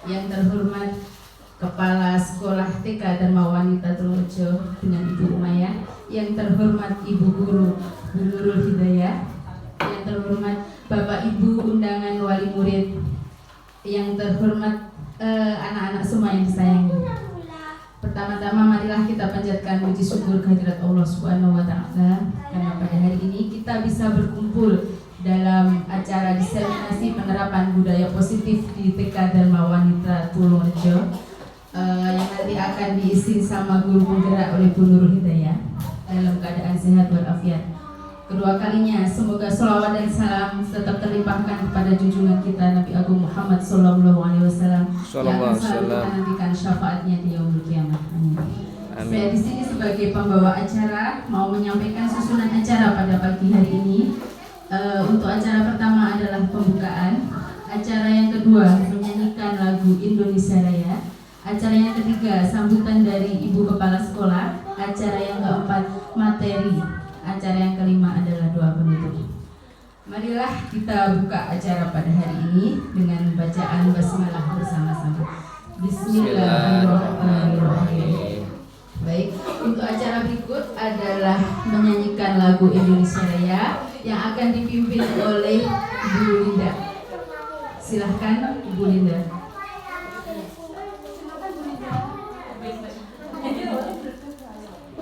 Yang terhormat Kepala Sekolah TK Dharma Wanita Tulungarejo dengan Ibu Umayah, yang terhormat Ibu Guru Bu Nurul Hidayah, yang terhormat Bapak Ibu undangan wali murid, yang terhormat anak-anak semua yang disayangi. Pertama-tama marilah kita panjatkan puji syukur kehadirat Allah Subhanahu wa taala karena pada hari ini kita bisa berkumpul dalam acara diseminasi penerapan budaya positif di TK Dharma Wanita Tulungarejo yang nanti akan diisi sama guru penggerak oleh Bu Nurul Hidayah dalam keadaan sehat walafiat. Kedua kalinya semoga sholawat dan salam tetap terlimpahkan kepada junjungan kita Nabi Agung Muhammad Sallallahu Alaihi Wasallam yang akan selalu kita nantikan syafaatnya di yaumul kiamah. Amin. Saya di sini sebagai pembawa acara mau menyampaikan susunan acara pada pagi hari ini. Untuk acara pertama adalah pembukaan, acara yang kedua menyanyikan lagu Indonesia Raya, acara yang ketiga sambutan dari Ibu Kepala Sekolah, acara yang keempat materi, acara yang kelima adalah doa penutup. Marilah kita buka acara pada hari ini dengan bacaan basmalah bersama-sama. Bismillahirrahmanirrahim. Baik, untuk acara berikut adalah menyanyikan lagu Indonesia Raya yang akan dipimpin oleh Bu Linda. Silahkan Bu Linda.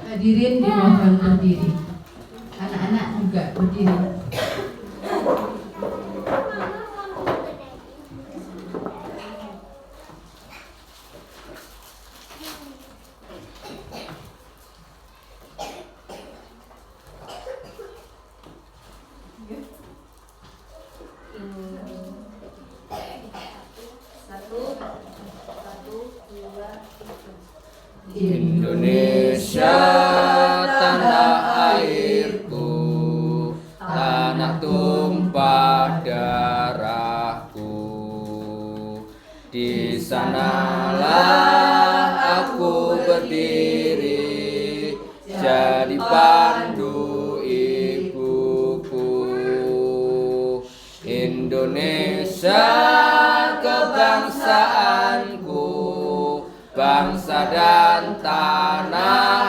Hadirin dimohon berdiri. Anak-anak juga berdiri. Indonesia tanah airku, tanah tumpah darahku. Di sanalah aku berdiri, jadi pandu ibuku. Indonesia kebangsaanku, bangsa dan tanah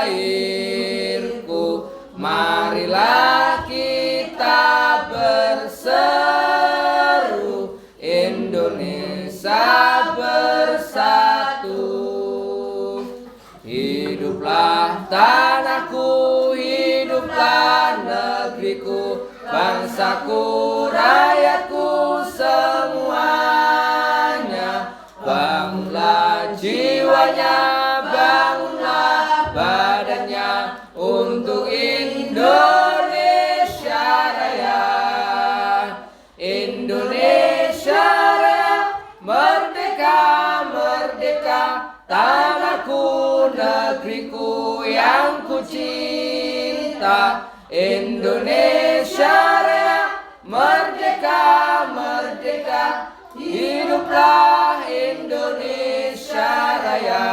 airku. Marilah kita berseru, Indonesia bersatu. Hiduplah tanahku, hiduplah negeriku, bangsaku, rakyatku semuanya. Bangunlah jiwanya, bangunlah badannya untuk Indonesia Raya. Indonesia Raya, merdeka, merdeka, tanahku, negeriku yang ku cinta. Indonesia Raya, merdeka, merdeka, hiduplah Indonesia Raya.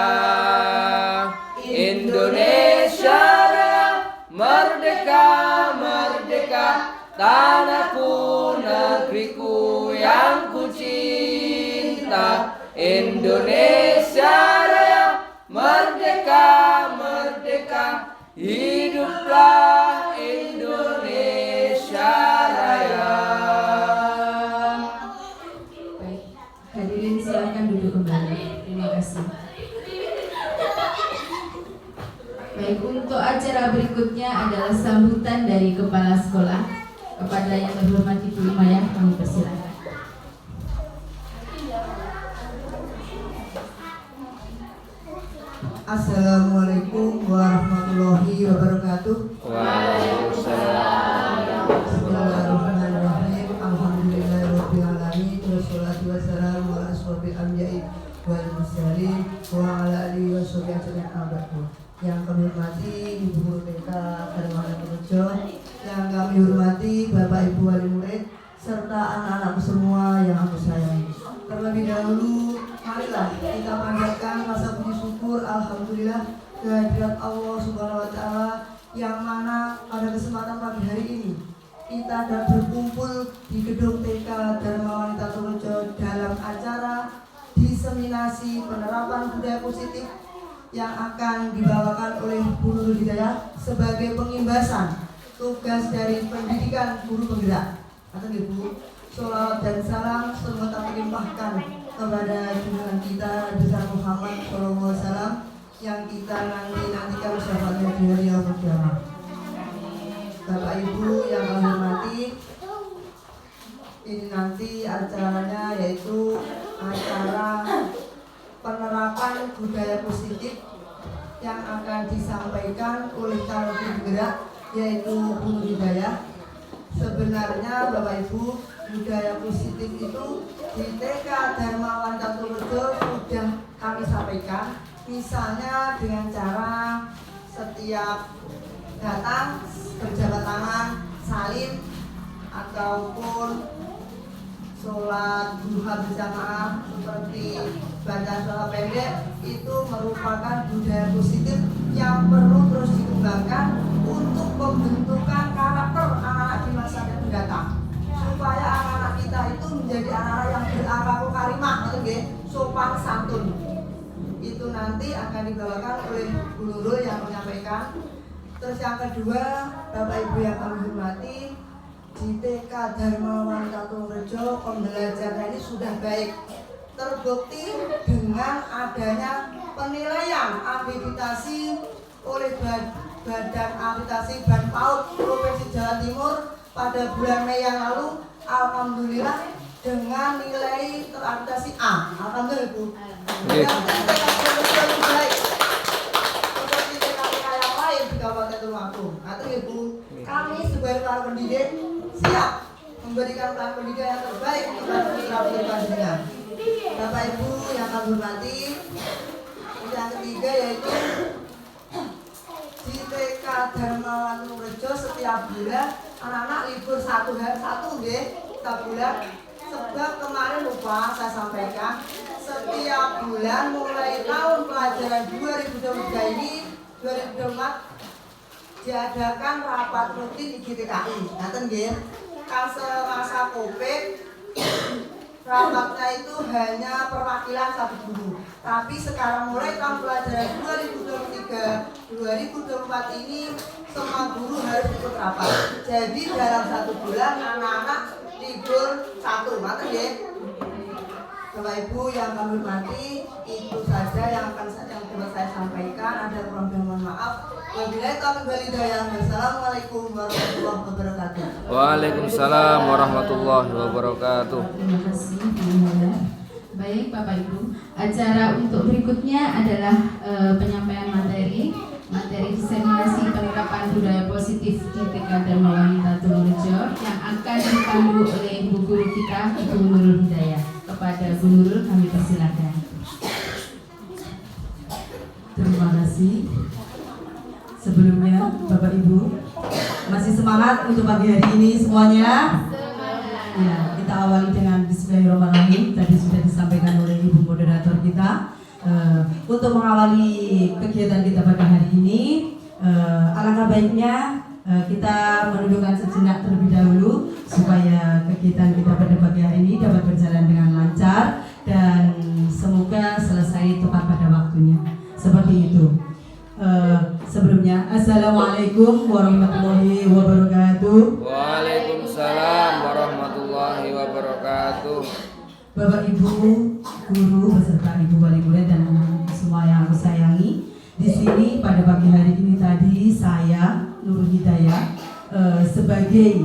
Indonesia Raya, merdeka, merdeka, tanahku, negeriku yang ku cinta. Indonesia Raya, merdeka, merdeka, hiduplah Indonesia Raya. Hadirin silakan duduk kembali. Terima kasih. Baik, untuk acara berikutnya adalah sambutan dari Kepala Sekolah. Kepada yang terhormat Ibu Umayah kami persilakan. Assalamualaikum warahmatullahi wabarakatuh. Waalaikumsalam. Bismillahirrahmanirrahim. Alhamdulillahirabbil alamin. Wassalatu wassalamu ala asyrofil anbiya'i wal mursalin wa ala alihi washabihi ajmain. Yang kami hormati Ibu Guru TK Dharma Wanita Tulungarejo, yang kami hormati Bapak Ibu wali murid serta anak-anakku semua yang aku sayangi. Terlebih dahulu, marilah kita panjatkan rasa puji syukur alhamdulillah kehadirat Allah Subhanahu wa taala, yang mana pada kesempatan pagi hari ini kita ada berkumpul di gedung TK Dharma Wanita Tulorejo dalam acara diseminasi penerapan budaya positif yang akan dibawakan oleh Bu Nurul Hidayah sebagai pengimbasan tugas dari pendidikan guru penggerak. Atau Ibu, sholawat dan salam semoga terlimpahkan kepada junjungan kita besar Muhammad SAW yang kita nantikan syafaatnya di hari yaumul kiamah. Bapak Ibu yang kami hormati, ini nanti acaranya yaitu acara penerapan budaya positif yang akan disampaikan oleh calon penggerak yaitu Bu Hidayah. Sebenarnya Bapak Ibu, budaya positif itu di TK Dharma Wanita Tulorejo sudah kami sampaikan, misalnya dengan cara setiap datang berjabat tangan, salim, ataupun sholat duha berjamaah seperti baca sholat pendek, itu merupakan budaya positif yang perlu terus dikembangkan untuk pembentukan karakter anak-anak di masa yang mendatang, supaya anak-anak kita itu menjadi anak-anak yang berakhlakul karimah, sopan santun. Itu nanti akan dibawakan oleh Bu Nurul yang menyampaikan. Terus yang kedua, Bapak Ibu yang kami hormati, di TK Dharma Wanita Tulorejo pembelajaran ini sudah baik, terbukti dengan adanya penilaian akreditasi oleh Badan Akreditasi Ban PAUD Provinsi Jawa Timur pada bulan Mei yang lalu. Alhamdulillah dengan nilai terakreditasi A. Alhamdulillah Bu. Baik. Seperti TK yang lain di Kabupaten Tulungagung. Atau Ibu, kami sebagai para pendidik siap memberikan pelayanan pendidikan yang terbaik kepada putra-putri panjenengan. Bapak Ibu yang kami hormati, yang ketiga yaitu di TK Dharma Wanita Tulorejo setiap bulan anak-anak libur satu bulan. Sebab kemarin lupa saya sampaikan, setiap bulan mulai tahun pelajaran 2023 ini 2024 diadakan rapat rutin IGTKI. Ngaten nggih. Kan semasa Covid rapatnya itu hanya perwakilan satu guru. Tapi sekarang mulai tahun pelajaran 2023-2024 ini semua guru harus ikut rapat. Jadi dalam satu bulan anak-anak libur satu. Ngaten nggih. Bapak Ibu yang kami hormati, itu saja yang akan saya sampaikan. Ada kurang dan mohon maaf. Wabillahi taufiq wal hidayah. Wassalamualaikum warahmatullahi wabarakatuh. Waalaikumsalam warahmatullahi wabarakatuh. Terima kasih. Baik Bapak Ibu, acara untuk berikutnya adalah penyampaian materi diseminasi penerapan budaya positif di TK Dharma Wanita Tulorejo yang akan dipandu oleh Bu Guru kita, Ibu Nurul Hidayah. Kepada Bu Nurul kami persilakan. Terima kasih. Sebelumnya Bapak Ibu masih semangat untuk pagi hari ini semuanya? Semangat. Ya, kita awali dengan Bismillahirrahmanirrahim. Tadi sudah disampaikan oleh Ibu moderator kita. Untuk mengawali kegiatan kita pada hari ini, alangkah baiknya kita menundukkan sejenak terlebih dahulu supaya kegiatan kita pada pagi hari ini dapat berjalan dengan lancar dan semoga selesai tepat pada waktunya. Seperti itu. Sebelumnya, Assalamualaikum warahmatullahi wabarakatuh. Waalaikumsalam warahmatullahi wabarakatuh. Bapak Ibu guru beserta Ibu wali murid dan semua yang aku sayangi, di sini pada pagi hari ini tadi saya Nurul Hidayah sebagai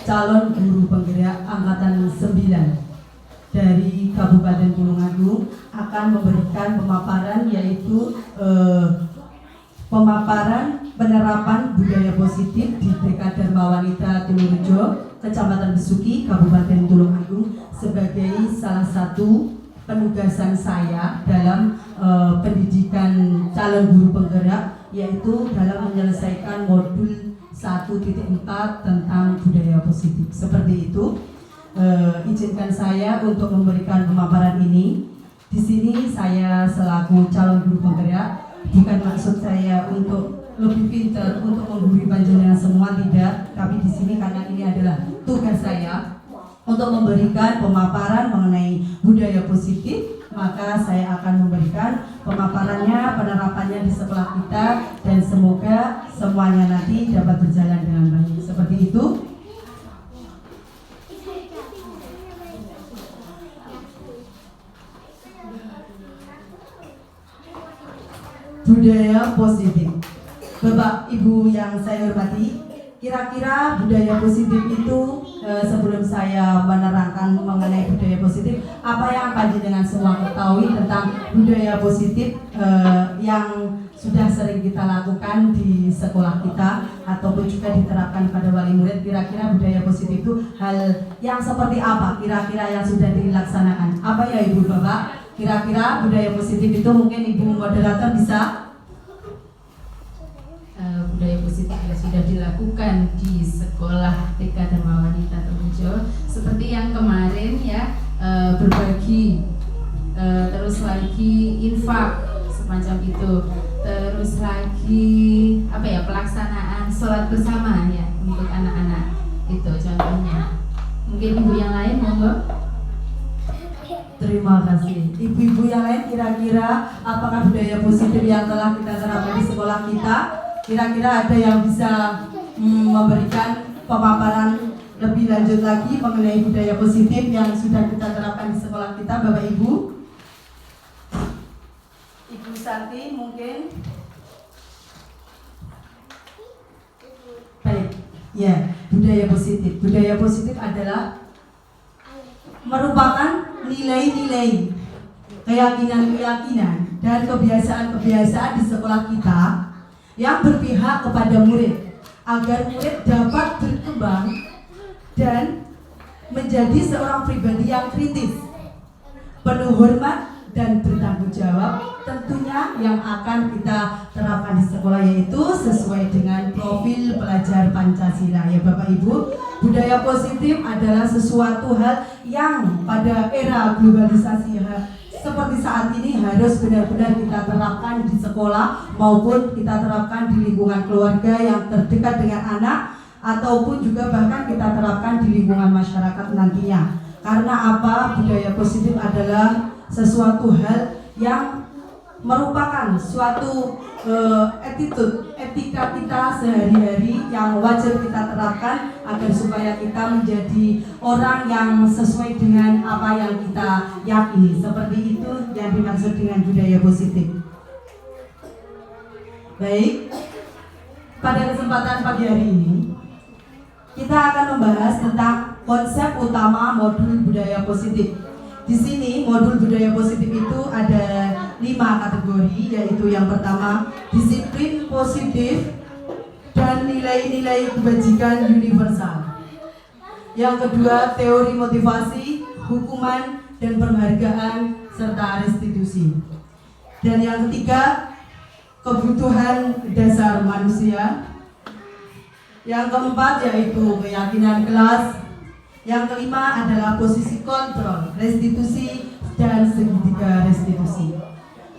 calon guru penggerak angkatan 9 dari Kabupaten Tulungagung akan memberikan pemaparan, yaitu pemaparan penerapan budaya positif di TK Dharma Wanita Tulorejo, Kecamatan Besuki, Kabupaten Tulungagung, sebagai salah satu penugasan saya dalam pendidikan calon guru penggerak, yaitu dalam menyelesaikan modul 1.4 tentang budaya positif. Seperti itu. Izinkan saya untuk memberikan pemaparan ini. Di sini saya selaku calon guru penggerak, bukan maksud saya untuk lebih pintar untuk menggurui panjenengan semua, tidak. Tapi di di sini karena ini adalah tugas saya untuk memberikan pemaparan mengenai budaya positif. Maka saya akan memberikan pemaparannya, penerapannya di sekolah kita, dan semoga semuanya nanti dapat berjalan dengan baik. Seperti itu. Budaya positif. Bapak Ibu yang saya hormati, kira-kira budaya positif itu sebelum saya menerangkan mengenai budaya positif, apa yang panjenengan semua ketahui tentang budaya positif yang sudah sering kita lakukan di sekolah kita ataupun juga diterapkan pada wali murid? Kira-kira budaya positif itu hal yang seperti apa kira-kira yang sudah dilaksanakan? Apa ya Ibu Bapak? Kira-kira budaya positif itu mungkin Ibu moderator bisa? Budaya positif yang sudah dilakukan di sekolah TK Dharma Wanita Tulorejo seperti yang kemarin ya, berbagi, terus lagi infak semacam itu, terus lagi apa ya, pelaksanaan sholat bersama ya untuk anak-anak, itu contohnya. Mungkin ibu yang lain monggo. Terima kasih. Ibu-ibu yang lain kira-kira apakah budaya positif yang telah kita terapkan di sekolah kita? Kira-kira ada yang bisa memberikan pemaparan lebih lanjut lagi mengenai budaya positif yang sudah kita terapkan di sekolah kita, Bapak Ibu? Ibu Santi mungkin? Baik, ya, budaya positif. Budaya positif adalah merupakan nilai-nilai, keyakinan-keyakinan, dan kebiasaan-kebiasaan di sekolah kita yang berpihak kepada murid agar murid dapat berkembang dan menjadi seorang pribadi yang kritis, penuh hormat dan bertanggung jawab, tentunya yang akan kita terapkan di sekolah, yaitu sesuai dengan profil pelajar Pancasila ya Bapak Ibu. Budaya positif adalah sesuatu hal yang pada era globalisasi seperti saat ini harus benar-benar kita terapkan di sekolah maupun kita terapkan di lingkungan keluarga yang terdekat dengan anak, ataupun juga bahkan kita terapkan di lingkungan masyarakat nantinya. Karena apa? Budaya positif adalah sesuatu hal yang merupakan suatu attitude, etika kita sehari-hari yang wajib kita terapkan agar supaya kita menjadi orang yang sesuai dengan apa yang kita yakini. Seperti itu yang dimaksud dengan budaya positif. Baik, pada kesempatan pagi hari ini kita akan membahas tentang konsep utama modul budaya positif. Di sini modul budaya positif itu ada 5 kategori, yaitu yang pertama disiplin positif dan nilai-nilai kebajikan universal. Yang kedua teori motivasi, hukuman dan penghargaan serta restitusi. Dan yang ketiga kebutuhan dasar manusia. Yang keempat yaitu keyakinan kelas. Yang kelima adalah posisi kontrol, restitusi, dan segitiga restitusi.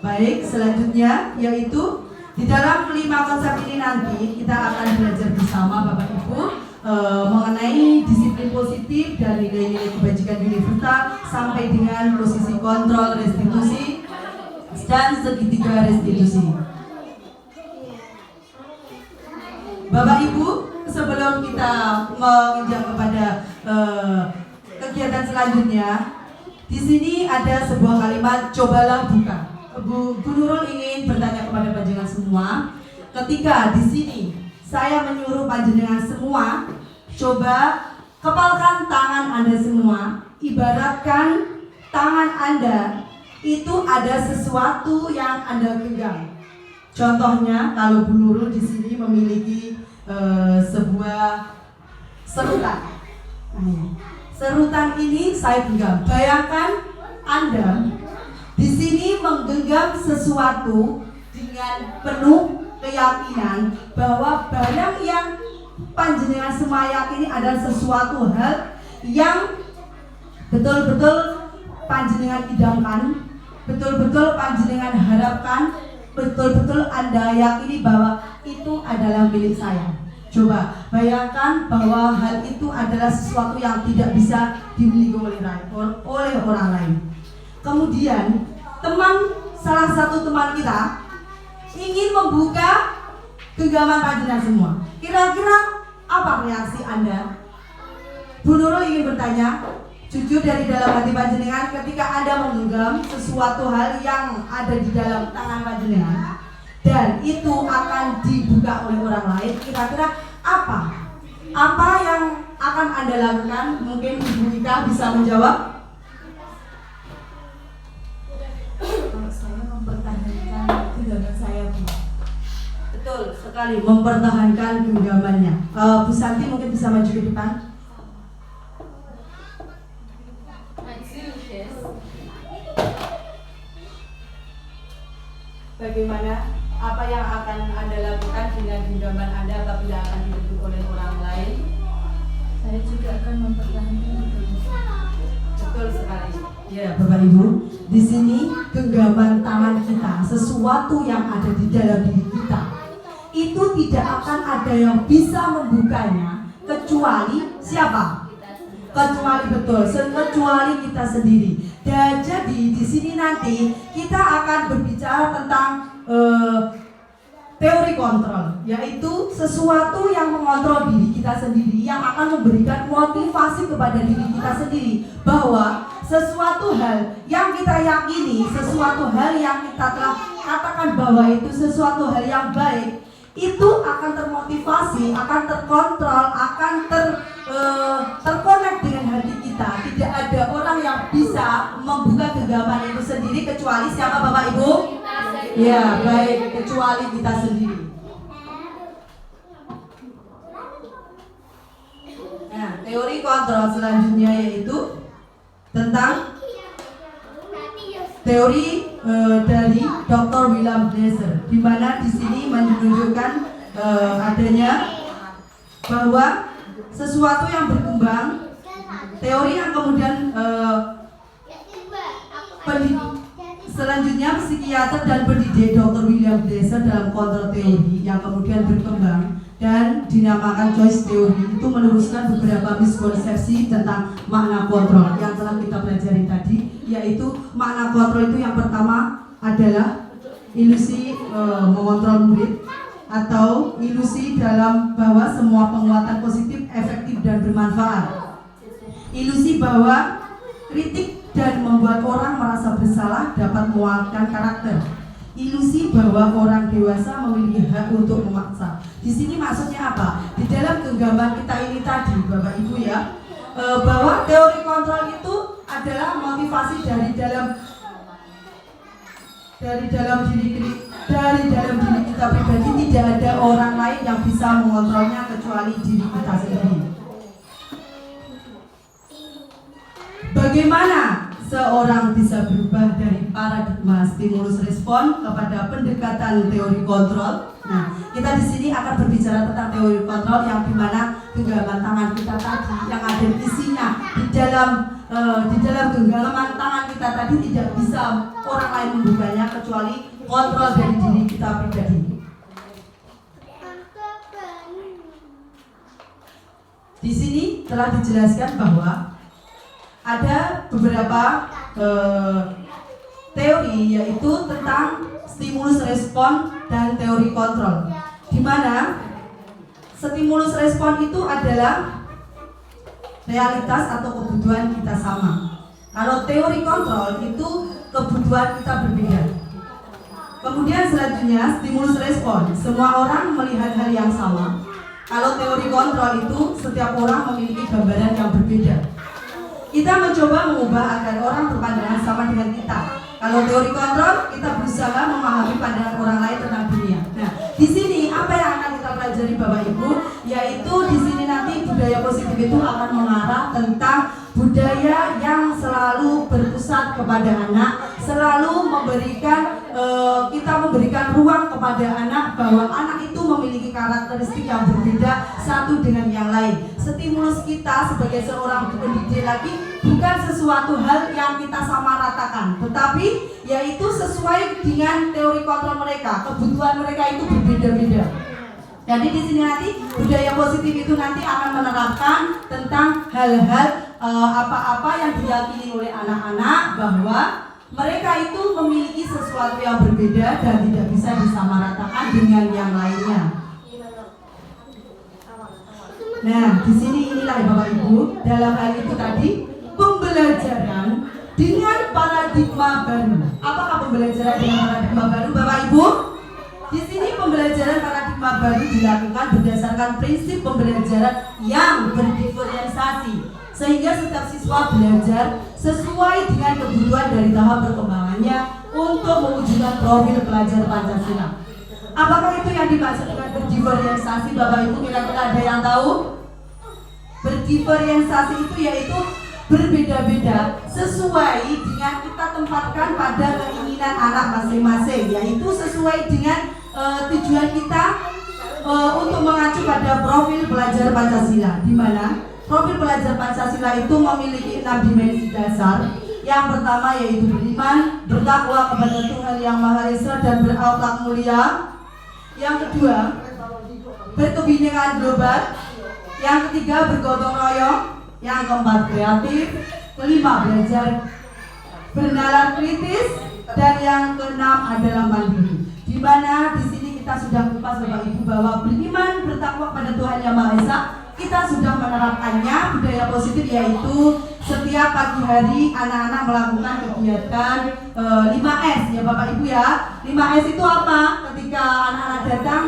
Baik, selanjutnya yaitu di dalam 5 konsep ini nanti kita akan belajar bersama Bapak Ibu mengenai disiplin positif dan nilai-nilai kebajikan universal sampai dengan posisi kontrol, restitusi, dan segitiga restitusi. Bapak Ibu, sebelum kita menginjak kepada kegiatan selanjutnya, di sini ada sebuah kalimat, cobalah buka. Bu Nurul ingin bertanya kepada panjenengan semua, ketika di sini saya menyuruh panjenengan semua, coba kepalkan tangan Anda semua, ibaratkan tangan Anda itu ada sesuatu yang Anda genggam. Contohnya, kalau Bu Nurul di sini memiliki sebuah serutan. Serutan ini saya genggam. Bayangkan Anda di sini menggenggam sesuatu dengan penuh keyakinan bahwa barang yang panjenengan semua yakini adalah sesuatu hal yang betul-betul panjenengan idamkan, betul-betul panjenengan harapkan, betul-betul Anda yakini bahwa itu adalah milik saya. Coba bayangkan bahwa hal itu adalah sesuatu yang tidak bisa dimiliki oleh orang lain. Kemudian salah satu teman kita ingin membuka genggaman panjenengan semua. Kira-kira apa reaksi Anda? Bu Nurul ingin bertanya, jujur dari dalam hati panjenengan, ketika Anda menggenggam sesuatu hal yang ada di dalam tangan panjenengan dan itu akan dibuka oleh orang lain, kira-kira apa yang akan Anda lakukan? Mungkin Ibu Ika bisa menjawab. Kalau saya mempertahankan genggaman saya, Bu. Betul sekali, mempertahankan genggamannya. Bu Santi mungkin bisa maju ke depan. Bagaimana, apa yang akan Anda lakukan dengan genggaman Anda apabila akan direbut oleh orang lain? Saya juga akan mempertahankan genggaman. Betul sekali. Ya, Bapak Ibu, di sini genggaman tangan kita, sesuatu yang ada di dalam diri kita, itu tidak akan ada yang bisa membukanya kecuali siapa? Kecuali kita sendiri. Dan jadi di sini nanti kita akan berbicara tentang teori kontrol, yaitu sesuatu yang mengontrol diri kita sendiri, yang akan memberikan motivasi kepada diri kita sendiri bahwa sesuatu hal yang kita yakini, sesuatu hal yang kita telah katakan bahwa itu sesuatu hal yang baik, itu akan termotivasi, akan terkontrol, akan terkonek dengan hati kita. Tidak ada orang yang bisa membuka genggaman itu sendiri kecuali siapa, Bapak Ibu? Ya, baik, kecuali kita sendiri. Nah, teori kontrol selanjutnya yaitu tentang teori dari Dr. William Glasser, di mana di sini menunjukkan adanya bahwa sesuatu yang berkembang, teori yang kemudian selanjutnya psikiater dan pendidik Dr. William Glasser dalam kontrol teori yang kemudian berkembang dan dinamakan choice theory, itu meneruskan beberapa miskonsepsi tentang makna kontrol yang telah kita pelajari tadi, yaitu makna kontrol itu yang pertama adalah ilusi mengontrol murid, atau ilusi dalam bahwa semua penguatan positif efektif dan bermanfaat, ilusi bahwa kritik dan membuat orang merasa bersalah dapat menguatkan karakter, ilusi bahwa orang dewasa memiliki hak untuk memaksa. Di sini maksudnya apa? Di dalam genggaman kita ini tadi, Bapak Ibu ya, bahwa teori kontrol itu adalah motivasi dari dalam diri kita pribadi. Tidak ada orang lain yang bisa mengontrolnya kecuali diri kita sendiri. Bagaimana seorang bisa berubah dari paradigma stimulus respon kepada pendekatan teori kontrol? Nah, kita di sini akan berbicara tentang teori kontrol yang dimana genggaman tangan kita tadi yang ada isinya di dalam genggaman tangan kita tadi tidak bisa orang lain membukanya kecuali kontrol dari diri kita pribadi. Di sini telah dijelaskan bahwa ada beberapa teori, yaitu tentang stimulus respon dan teori kontrol, di mana stimulus respon itu adalah realitas atau kebutuhan kita sama. Kalau teori kontrol itu kebutuhan kita berbeda. Kemudian selanjutnya stimulus respon, semua orang melihat hal yang sama. Kalau teori kontrol itu setiap orang memiliki gambaran yang berbeda. Kita mencoba mengubah agar orang berpandangan sama dengan kita. Kalau teori kontrol, kita berusaha memahami pandangan orang lain tentang dunia. Nah, di sini apa yang akan kita pelajari Bapak Ibu, yaitu di sini nanti budaya positif itu akan mengarah tentang budaya yang selalu berpusat kepada anak, selalu kita memberikan ruang kepada anak bahwa anak itu memiliki karakteristik yang berbeda satu dengan yang lain. Stimulus kita sebagai seorang pendidik lagi bukan sesuatu hal yang kita samaratakan, tetapi yaitu sesuai dengan teori kontrol mereka. Kebutuhan mereka itu berbeda-beda. Jadi di sini nanti budaya positif itu nanti akan menerapkan tentang hal-hal apa-apa yang diyakini oleh anak-anak bahwa mereka itu memiliki sesuatu yang berbeda dan tidak bisa disamaratakan dengan yang lainnya. Nah, di sini inilah Bapak Ibu, dalam hal itu tadi pembelajaran dengan paradigma baru. Apakah pembelajaran dengan paradigma baru, Bapak Ibu? Di sini pembelajaran paradigma baru dilakukan berdasarkan prinsip pembelajaran yang berdiferensiasi, sehingga setiap siswa belajar sesuai dengan kebutuhan dari tahap perkembangannya untuk mewujudkan profil pelajar Pancasila. Apakah itu yang dimaksud dengan berdiferensiasi, Bapak Ibu? Kira-kira ada yang tahu? Berdiferensiasi itu yaitu berbeda-beda sesuai dengan kita tempatkan pada keinginan anak masing-masing, yaitu sesuai dengan tujuan kita untuk mengacu pada profil pelajar Pancasila, di mana profil pelajar Pancasila itu memiliki 6 dimensi dasar. Yang pertama yaitu beriman, bertakwa kepada Tuhan Yang Maha Esa dan berakhlak mulia. Yang kedua, berkebinekaan global. Yang ketiga, bergotong royong. Yang keempat, kreatif. Kelima, belajar bernalar kritis. Dan yang keenam adalah mandiri. Di mana di sini kita sudah kupas Bapak Ibu bahwa beriman, bertakwa pada Tuhan Yang Maha Esa, kita sudah menerapkannya budaya positif, yaitu setiap pagi hari anak-anak melakukan kegiatan 5S ya Bapak Ibu ya. 5S itu apa? Ketika anak-anak datang,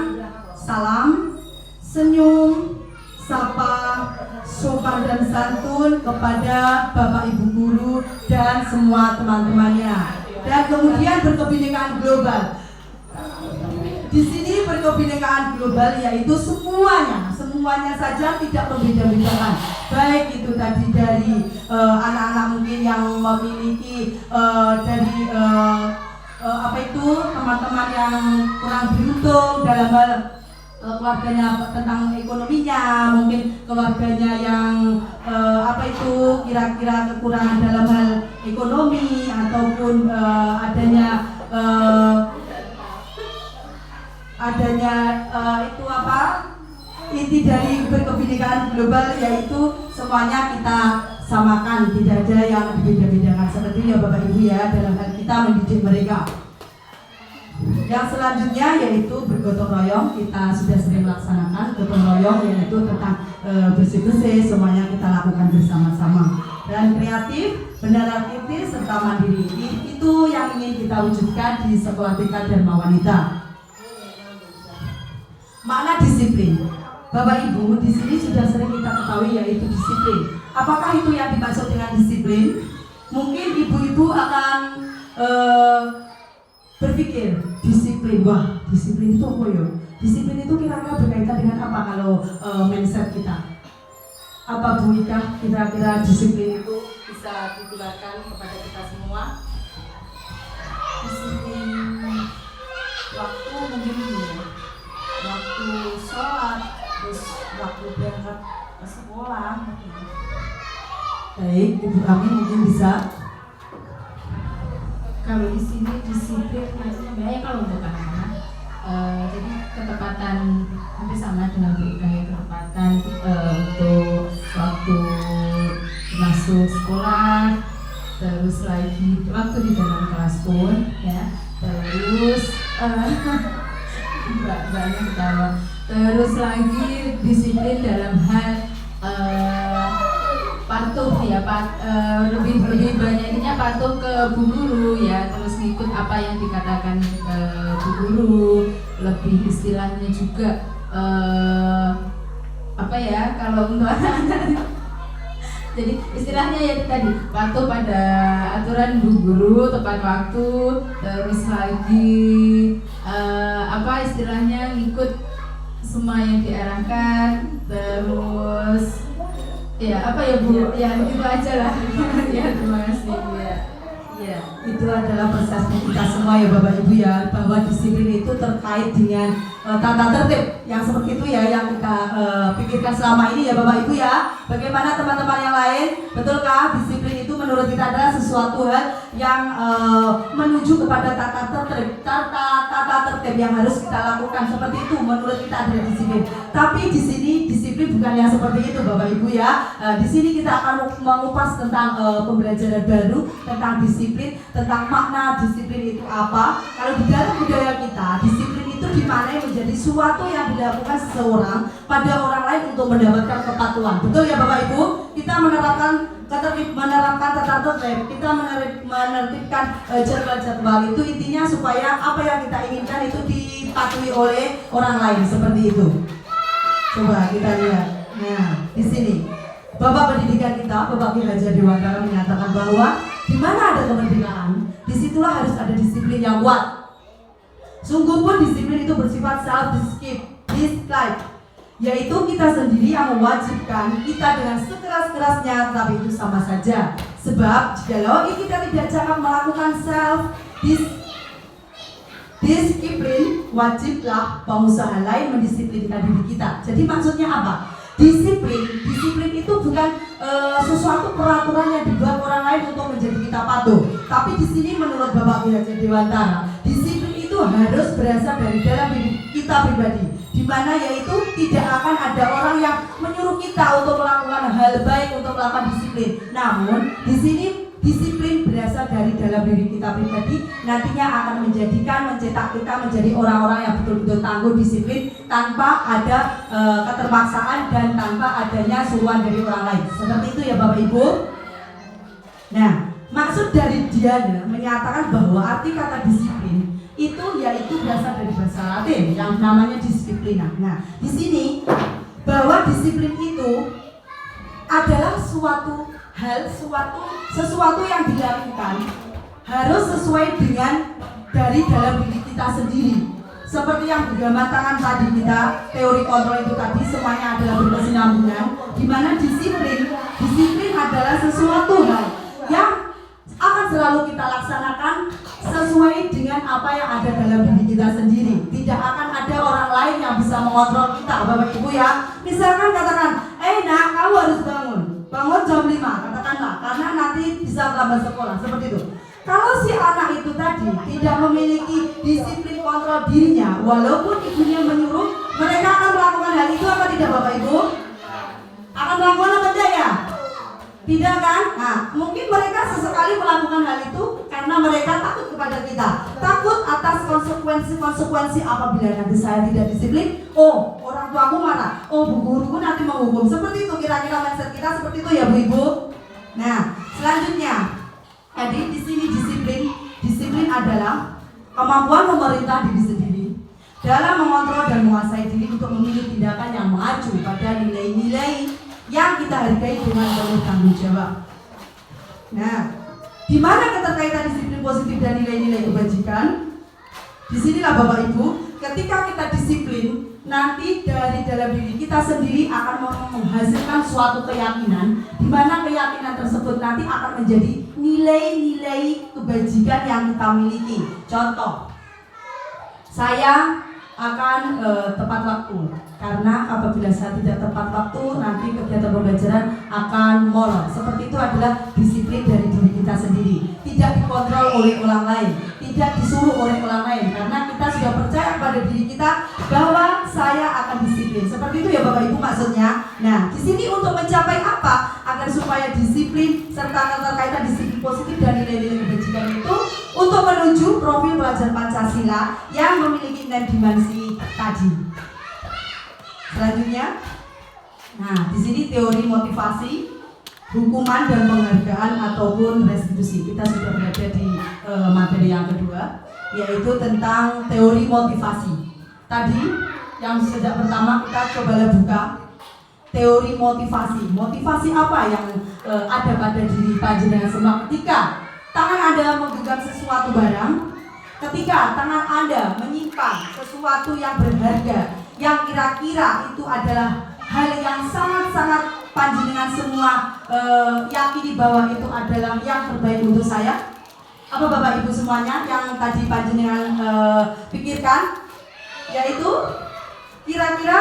salam, senyum, sapa, sopan dan santun kepada Bapak Ibu guru dan semua teman-temannya. Dan kemudian berkebinekaan global. Di sini berkebinekaan global yaitu semuanya saja, tidak membeda-bedakan. Baik itu tadi dari anak-anak mungkin yang memiliki dari teman-teman yang kurang beruntung dalam hal keluarganya tentang ekonominya, mungkin keluarganya yang kira-kira kekurangan dalam hal ekonomi, ataupun inti dari berkebinekaan global yaitu semuanya kita samakan, tidak ada yang dibeda-bedakan, seperti ya Bapak Ibu ya, dalam hal kita mendidik mereka. Yang selanjutnya yaitu bergotong royong. Kita sudah sering melaksanakan gotong royong, yaitu tentang bersih-bersih, semuanya kita lakukan bersama-sama. Dan kreatif, benar kritis, serta mandiri, itu yang ingin kita wujudkan di sekolah TK Dharma Wanita. Makna disiplin, Bapak Ibu, di sini sudah sering kita ketahui yaitu disiplin. Apakah itu yang dimaksud dengan disiplin? Mungkin ibu-ibu akan berpikir disiplin, wah disiplin itu apa ya? Disiplin itu kira-kira berkaitan dengan apa kalau mindset kita? Apa Bu Ika, kira-kira disiplin itu bisa digunakan kepada kita semua? Disiplin waktu mungkin ya, waktu sholat, terus waktu berangkat ke sekolah mungkin. Baik, Ibu Ami mungkin bisa. Kalau di sini disiplin maksudnya bahaya kalau untuk anak-anak. Jadi ketepatan hampir sama dengan Bu Ika ya, ketepatan untuk waktu masuk sekolah, terus lagi waktu di dalam kelas pun ya, terus banyak ketawa, terus lagi disiplin dalam hal patuh ya, lebih banyaknya patuh ke Bu Guru ya, terus ngikut apa yang dikatakan Bu Guru, lebih istilahnya juga kalau untuk anak-anak jadi istilahnya ya tadi patuh pada aturan Bu Guru, tepat waktu, terus lagi istilahnya ngikut semua yang diarahkan, terus ya Bu, ya itu aja lah. Ya terima kasih ya. Ya, itu adalah persepsi kita semua ya Bapak Ibu ya, bahwa disiplin itu terkait dengan tata tertib yang seperti itu ya, yang kita pikir pikirkan selama ini ya Bapak Ibu ya. Bagaimana teman-teman yang lain? Betulkah disiplin itu menurut kita adalah sesuatu hal yang menuju kepada tata tertib yang harus kita lakukan, seperti itu menurut kita adalah disiplin. Tapi di sini disiplin bukan yang seperti itu Bapak Ibu ya. Di sini kita akan mengupas tentang pembelajaran baru tentang disiplin, tentang makna disiplin itu apa. Kalau di dalam budaya kita, disiplin itu dimaknai menjadi suatu yang dilakukan seseorang pada orang lain untuk mendapatkan kepatuhan. Betul ya Bapak Ibu? Kita menerapkan tata tertib, kita menertibkan jadwal-jadwal itu intinya supaya apa yang kita inginkan itu dipatuhi oleh orang lain, seperti itu. Coba kita lihat. Nah, di sini Bapak pendidikan kita, Bapak Ki Hajar Dewantara menyatakan bahwa di mana ada kemerdekaan, disitulah harus ada disiplin yang kuat. Sungguh pun disiplin itu bersifat self-discipline, yaitu kita sendiri yang mewajibkan kita dengan sekeras-kerasnya, tapi itu sama saja. Sebab jikalau kita tidak cakap melakukan self-disiplin, wajiblah pengusaha lain mendisiplinkan diri kita. Jadi maksudnya apa? Disiplin itu bukan sesuatu peraturan yang dibuat orang lain untuk menjadi kita patuh. Tapi di sini menurut Bapak Ki Hajar Dewantara, disiplin itu harus berasal dari dalam diri kita pribadi, di mana yaitu tidak akan ada orang yang menyuruh kita untuk melakukan hal baik, untuk melakukan disiplin. Namun di sini disiplin berasal dari dalam diri kita pribadi, nantinya akan mencetak kita menjadi orang-orang yang betul-betul tangguh disiplin tanpa ada keterpaksaan dan tanpa adanya suruhan dari orang lain. Seperti itu ya Bapak Ibu. Nah, maksud dari Diana menyatakan bahwa arti kata disiplin itu yaitu berasal dari bahasa Latin yang namanya disiplina. Nah, di sini bahwa disiplin itu adalah sesuatu yang dilakukan harus sesuai dengan dari dalam diri kita sendiri. Seperti yang bergambaran tadi kita, teori kontrol itu tadi semuanya adalah berkesinambungan, di mana disiplin adalah sesuatu hal yang akan selalu kita laksanakan sesuai dengan apa yang ada dalam diri kita sendiri. Tidak akan ada orang lain yang bisa mengontrol kita, Bapak Ibu ya. Misalkan katakan, nak kamu harus bangun jam 5, katakanlah, karena nanti bisa terlambat sekolah, seperti itu. Kalau si anak itu tadi tidak memiliki disiplin kontrol dirinya, walaupun ibunya menyuruh, mereka akan melakukan hal itu apa tidak Bapak Ibu? Akan melakukan apa tidak ya? Tidak kan? Nah, mungkin mereka sesekali melakukan hal itu karena mereka takut kepada kita, takut atas konsekuensi apabila nanti saya tidak disiplin. Oh, orang tuaku marah. Oh, bu guruku nanti menghukum. Seperti itu kira-kira mindset kita, seperti itu ya Bu Ibu. Nah, selanjutnya, jadi di sini disiplin adalah kemampuan memerintah diri sendiri dalam mengontrol dan menguasai diri untuk memilih tindakan yang mengacu pada nilai-nilai yang kita hargai dengan penuh tanggung jawab. Nah, di mana keterkaitan disiplin positif dan nilai-nilai kebajikan? Disinilah Bapak Ibu, ketika kita disiplin, nanti dari dalam diri kita sendiri akan menghasilkan suatu keyakinan, di mana keyakinan tersebut nanti akan menjadi nilai-nilai kebajikan yang kita miliki. Contoh, saya akan tepat waktu, karena apabila saya tidak tepat waktu nanti kegiatan pembelajaran akan molor. Seperti itu adalah disiplin dari diri kita sendiri, tidak dikontrol oleh orang lain, tidak disuruh oleh orang lain, karena kita sudah percaya pada diri kita bahwa saya akan disiplin. Seperti itu ya Bapak Ibu maksudnya. Nah, di sini untuk mencapai apa? Agar supaya disiplin serta keterkaitan disiplin positif dan nilai-nilai kebajikan itu untuk menuju profil pelajar Pancasila yang memiliki 6 dimensi tadi. Selanjutnya, nah di sini teori motivasi, hukuman dan penghargaan ataupun restitusi. Kita sudah berada di materi yang kedua, yaitu tentang teori motivasi. Tadi yang sejak pertama kita coba buka teori motivasi. Motivasi apa yang ada pada diri panjenengan semua ketika tangan Anda menggenggam sesuatu barang, ketika tangan Anda menyimpan sesuatu yang berharga, yang kira-kira itu adalah hal yang sangat-sangat panjenengan semua yakini bahwa itu adalah yang terbaik untuk saya. Apa Bapak Ibu semuanya yang tadi panjenengan pikirkan? Yaitu kira-kira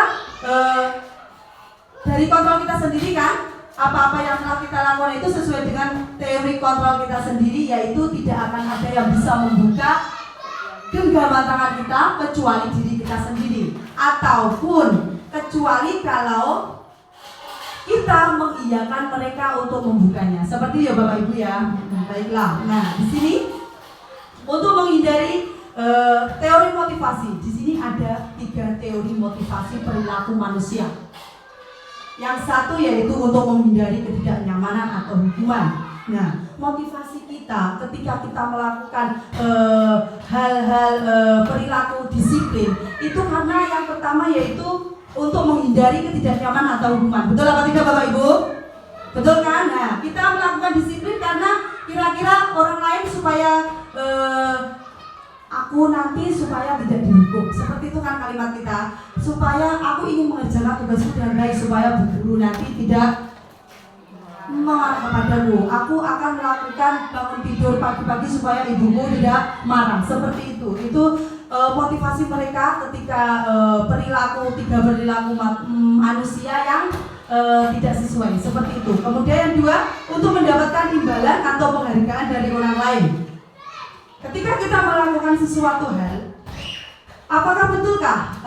dari kontrol kita sendiri kan? Apa-apa yang telah kita lakukan itu sesuai dengan teori kontrol kita sendiri, yaitu tidak akan ada yang bisa membuka genggaman tangan kita kecuali diri kita sendiri, ataupun kecuali kalau kita mengiyakan mereka untuk membukanya. Seperti ya Bapak Ibu ya. Baiklah. Nah, di sini untuk menghindari teori motivasi, di sini ada 3 teori motivasi perilaku manusia. Yang satu yaitu untuk menghindari ketidaknyamanan atau hukuman. Nah, motivasi kita ketika kita melakukan hal-hal perilaku disiplin itu karena yang pertama yaitu untuk menghindari ketidaknyamanan atau hukuman. Betul apa tidak Bapak Ibu? Betul kan? Nah, kita melakukan disiplin karena kira-kira orang lain supaya aku nanti supaya tidak dihukum. Seperti itu kan kalimat kita. Supaya aku ingin mengerjakan tugasku dengan baik, supaya bu guru nanti tidak marah kepadaku. Aku akan melakukan bangun tidur pagi-pagi supaya ibuku tidak marah. Seperti itu. Itu motivasi mereka ketika perilaku manusia yang tidak sesuai. Seperti itu. Kemudian yang 2, untuk mendapatkan imbalan atau penghargaan dari orang lain. Ketika kita melakukan sesuatu hal, apakah betulkah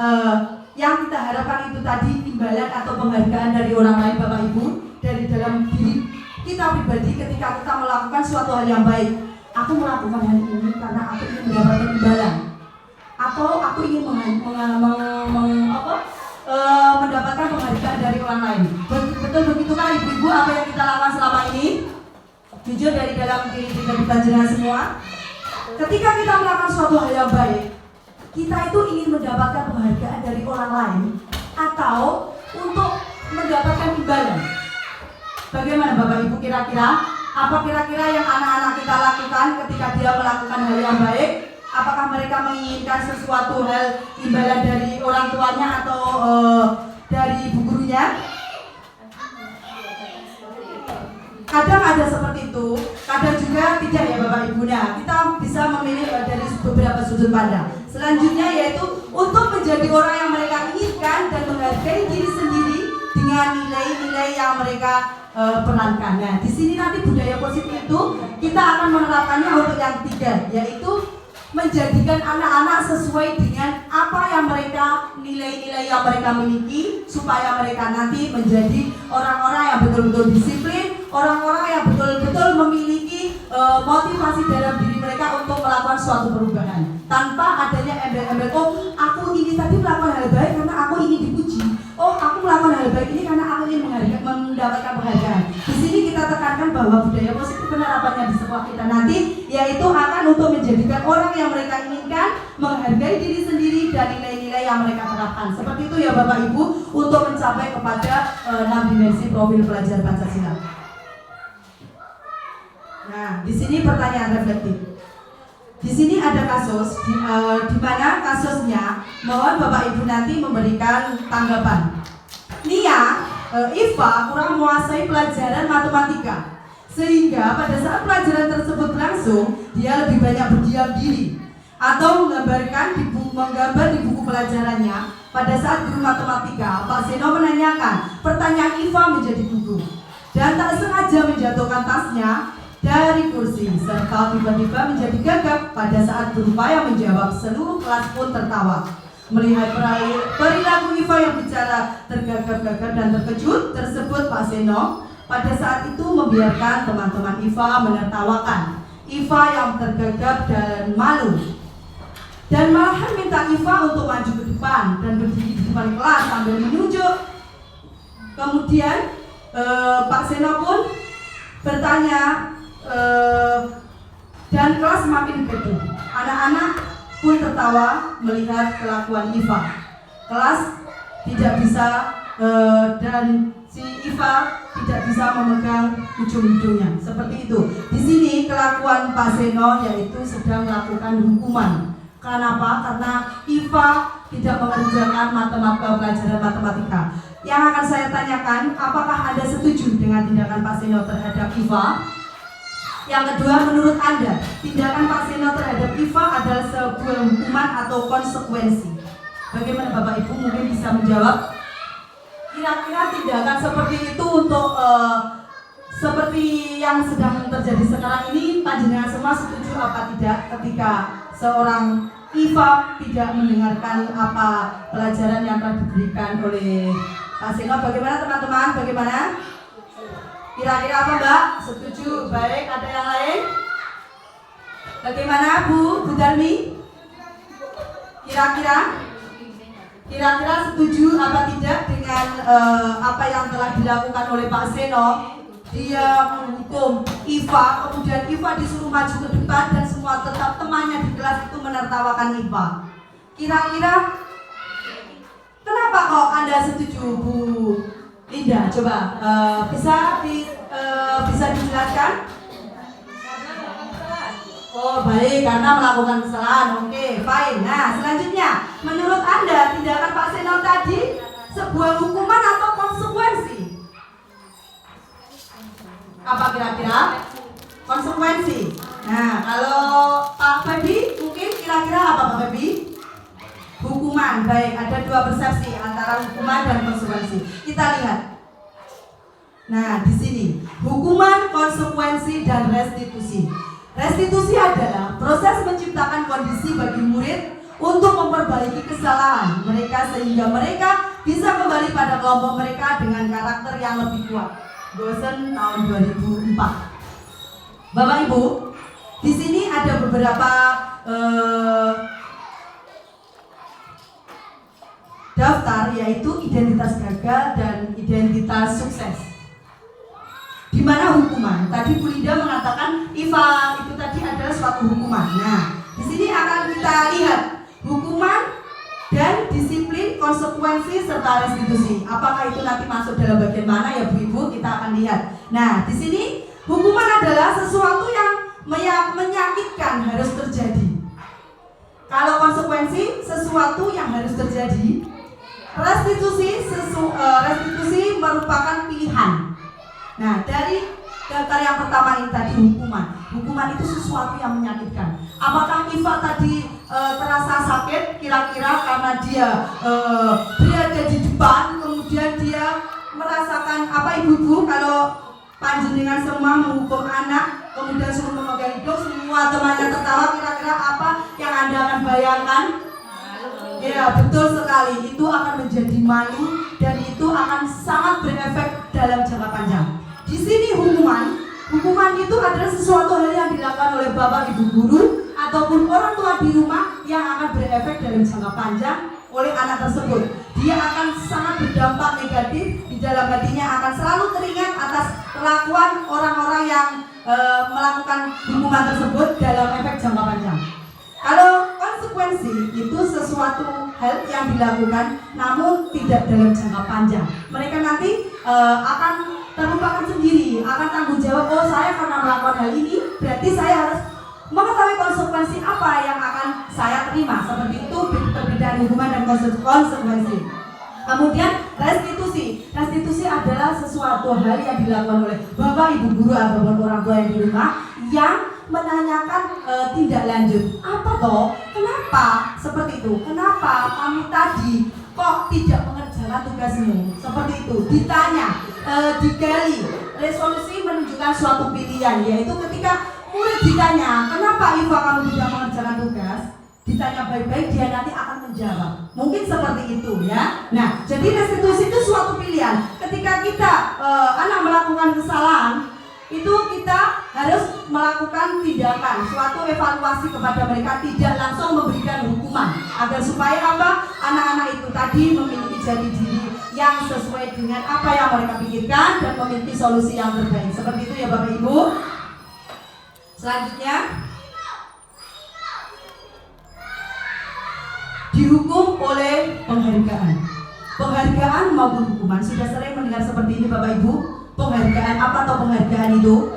yang kita harapkan itu tadi imbalan atau penghargaan dari orang lain Bapak Ibu? Dari dalam diri kita pribadi ketika kita melakukan suatu hal yang baik, aku melakukan hal ini karena aku ingin mendapatkan imbalan, atau aku ingin mendapatkan penghargaan dari orang lain. Betul begitukah ibu-ibu apa yang kita lakukan selama ini? Jujur dari dalam diri kita jenengan semua. Ketika kita melakukan suatu hal yang baik, kita itu ingin mendapatkan penghargaan dari orang lain atau untuk mendapatkan imbalan. Bagaimana Bapak Ibu kira-kira? Apa kira-kira yang anak-anak kita lakukan ketika dia melakukan hal yang baik? Apakah mereka menginginkan sesuatu hal imbalan dari orang tuanya atau dari ibu gurunya? Kadang ada seperti itu, kadang juga tidak ya Bapak Ibu. Nah, kita bisa memilih dari beberapa sudut pandang. Selanjutnya yaitu untuk menjadi orang yang mereka inginkan dan menghargai diri sendiri dengan nilai-nilai yang mereka perankan. Nah, di sini nanti budaya positif itu kita akan menerapkannya untuk yang 3, yaitu menjadikan anak-anak sesuai dengan apa yang mereka, nilai-nilai yang mereka miliki, supaya mereka nanti menjadi orang-orang yang betul-betul disiplin, orang-orang yang betul-betul memiliki motivasi dalam diri mereka untuk melakukan suatu perubahan tanpa adanya embel-embel, oh aku ini tadi melakukan hal baik karena aku ingin dipuji, oh aku melakukan hal baik ini karena aku ingin mendapatkan penghargaan. Di sini kita tekankan bahwa budaya positif penerapannya di sekolah kita nanti yaitu akan untuk menjadikan orang yang mereka inginkan, menghargai diri sendiri dan nilai-nilai yang mereka terapkan. Seperti itu ya Bapak Ibu untuk mencapai kepada 6 dimensi profil pelajar Pancasila. Nah, di sini pertanyaan reflektif. Di sini ada kasus di mana kasusnya mohon Bapak Ibu nanti memberikan tanggapan. Nia, Iva kurang menguasai pelajaran matematika sehingga pada saat pelajaran tersebut berlangsung dia lebih banyak berdiam diri atau menggambar di buku pelajarannya. Pada saat guru matematika Pak Zeno menanyakan pertanyaan Iva menjadi gugup dan tak sengaja menjatuhkan tasnya dari kursi serta tiba-tiba menjadi gagap pada saat berupaya menjawab. Seluruh kelas pun tertawa. Melihat perilaku Iva yang bicara tergagap-gagap dan terkejut tersebut, Pak Zeno pada saat itu membiarkan teman-teman Iva menertawakan Iva yang tergagap dan malu, dan malahan minta Iva untuk maju ke depan dan berdiri di depan kelas sambil menunjuk. Kemudian Pak Zeno pun bertanya, dan kelas semakin keduh. Anak-anak pun tertawa melihat kelakuan Iva. Kelas tidak bisa dan si Iva tidak bisa memegang ujung hidungnya. Seperti itu. Di sini kelakuan Pak Zeno yaitu sedang melakukan hukuman. Kenapa? Karena Iva tidak mengerjakan pelajaran matematika. Yang akan saya tanyakan, apakah Anda setuju dengan tindakan Pak Zeno terhadap Iva? Yang kedua, menurut Anda, tindakan Pak Zeno terhadap Iva adalah sebuah hukuman atau konsekuensi? Bagaimana Bapak Ibu mungkin bisa menjawab? Kira-kira tindakan seperti itu untuk seperti yang sedang terjadi sekarang ini, panjenengan semua setuju apa tidak ketika seorang IFA tidak mendengarkan apa pelajaran yang telah diberikan oleh Pak Seno? Bagaimana teman-teman? Bagaimana? Kira-kira apa Mbak? Setuju? Baik, ada yang lain? Bagaimana Bu Darmi? Kira-kira setuju apa tidak dengan apa yang telah dilakukan oleh Pak Seno? Dia menghukum IFA, kemudian IFA disuruh maju ke depan dan semua tetap temannya di kelas itu menertawakan IFA. Kira-kira kenapa kok Anda setuju Bu Linda? Coba bisa dijelaskan? Oh baik, karena melakukan kesalahan. Oke, fine. Nah selanjutnya, menurut Anda tindakan Pak Seno tadi sebuah hukuman atau konsekuensi? Apa kira-kira? Konsekuensi. Nah kalau Pak Febi mungkin kira-kira apa Pak Febi? Hukuman. Baik, ada dua persepsi antara hukuman dan konsekuensi. Kita lihat. Nah di sini hukuman, konsekuensi, dan restitusi. Restitusi adalah proses menciptakan kondisi bagi murid untuk memperbaiki kesalahan mereka sehingga mereka bisa kembali pada kelompok mereka dengan karakter yang lebih kuat. Dosen tahun 2004. Bapak Ibu, di sini ada beberapa daftar, yaitu identitas gagal dan identitas sukses. Di mana hukuman? Tadi Bu Linda mengatakan IFA itu tadi adalah suatu hukuman. Nah, di sini akan kita lihat hukuman dan disiplin, konsekuensi serta restitusi. Apakah itu nanti masuk dalam bagian mana ya Bu Ibu? Kita akan lihat. Nah, di sini hukuman adalah sesuatu yang menyakitkan harus terjadi. Kalau konsekuensi sesuatu yang harus terjadi. Restitusi merupakan pilihan. Nah, dari daftar yang pertama ini tadi hukuman. Hukuman itu sesuatu yang menyakitkan. Apakah IFA tadi terasa sakit kira-kira karena dia berada di depan, kemudian dia merasakan apa ibu-ibu kalau panjenengan semua menghukum anak, kemudian suruh memegang hidung, semua temannya tertawa, kira-kira apa yang Anda akan bayangkan? Ya, betul sekali. Itu akan menjadi malu dan itu akan sangat berefek dalam jangka panjang. Di sini hukuman itu adalah sesuatu hal yang dilakukan oleh bapak ibu guru ataupun orang tua di rumah yang akan berefek dalam jangka panjang oleh anak tersebut. Dia akan sangat berdampak negatif, di dalam hatinya akan selalu teringat atas perlakuan orang-orang yang melakukan hukuman tersebut dalam efek jangka panjang. Kalau konsekuensi itu sesuatu hal yang dilakukan namun tidak dalam jangka panjang. Mereka nanti akan terlupakan sendiri, akan tanggung jawab, oh saya karena melakukan hal ini berarti saya harus mengetahui konsekuensi apa yang akan saya terima. Seperti itu perbedaan hukuman dan konsekuensi. Kemudian restitusi. Restitusi adalah sesuatu hal yang dilakukan oleh bapak ibu guru ataupun orang tua yang di rumah yang menanyakan tindak lanjut. Apa toh? Kenapa seperti itu? Kenapa kamu tadi kok tidak mengerjakan tugasmu? Seperti itu. Ditanya, digali. Resolusi menunjukkan suatu pilihan, yaitu ketika murid ditanya, kenapa Iva kamu tidak mengerjakan tugas? Ditanya baik-baik, dia nanti akan menjawab. Mungkin seperti itu ya. Nah, jadi restitusi itu suatu pilihan. Ketika kita anak melakukan kesalahan, itu kita harus melakukan tindakan, suatu evaluasi kepada mereka, tidak langsung memberikan hukuman, agar supaya apa? Anak-anak itu tadi memiliki jati diri yang sesuai dengan apa yang mereka pikirkan dan memiliki solusi yang terbaik. Seperti itu ya Bapak Ibu. Selanjutnya, dihukum oleh penghargaan. Penghargaan maupun hukuman. Sudah sering mendengar seperti ini Bapak Ibu. Penghargaan apa atau penghargaan itu?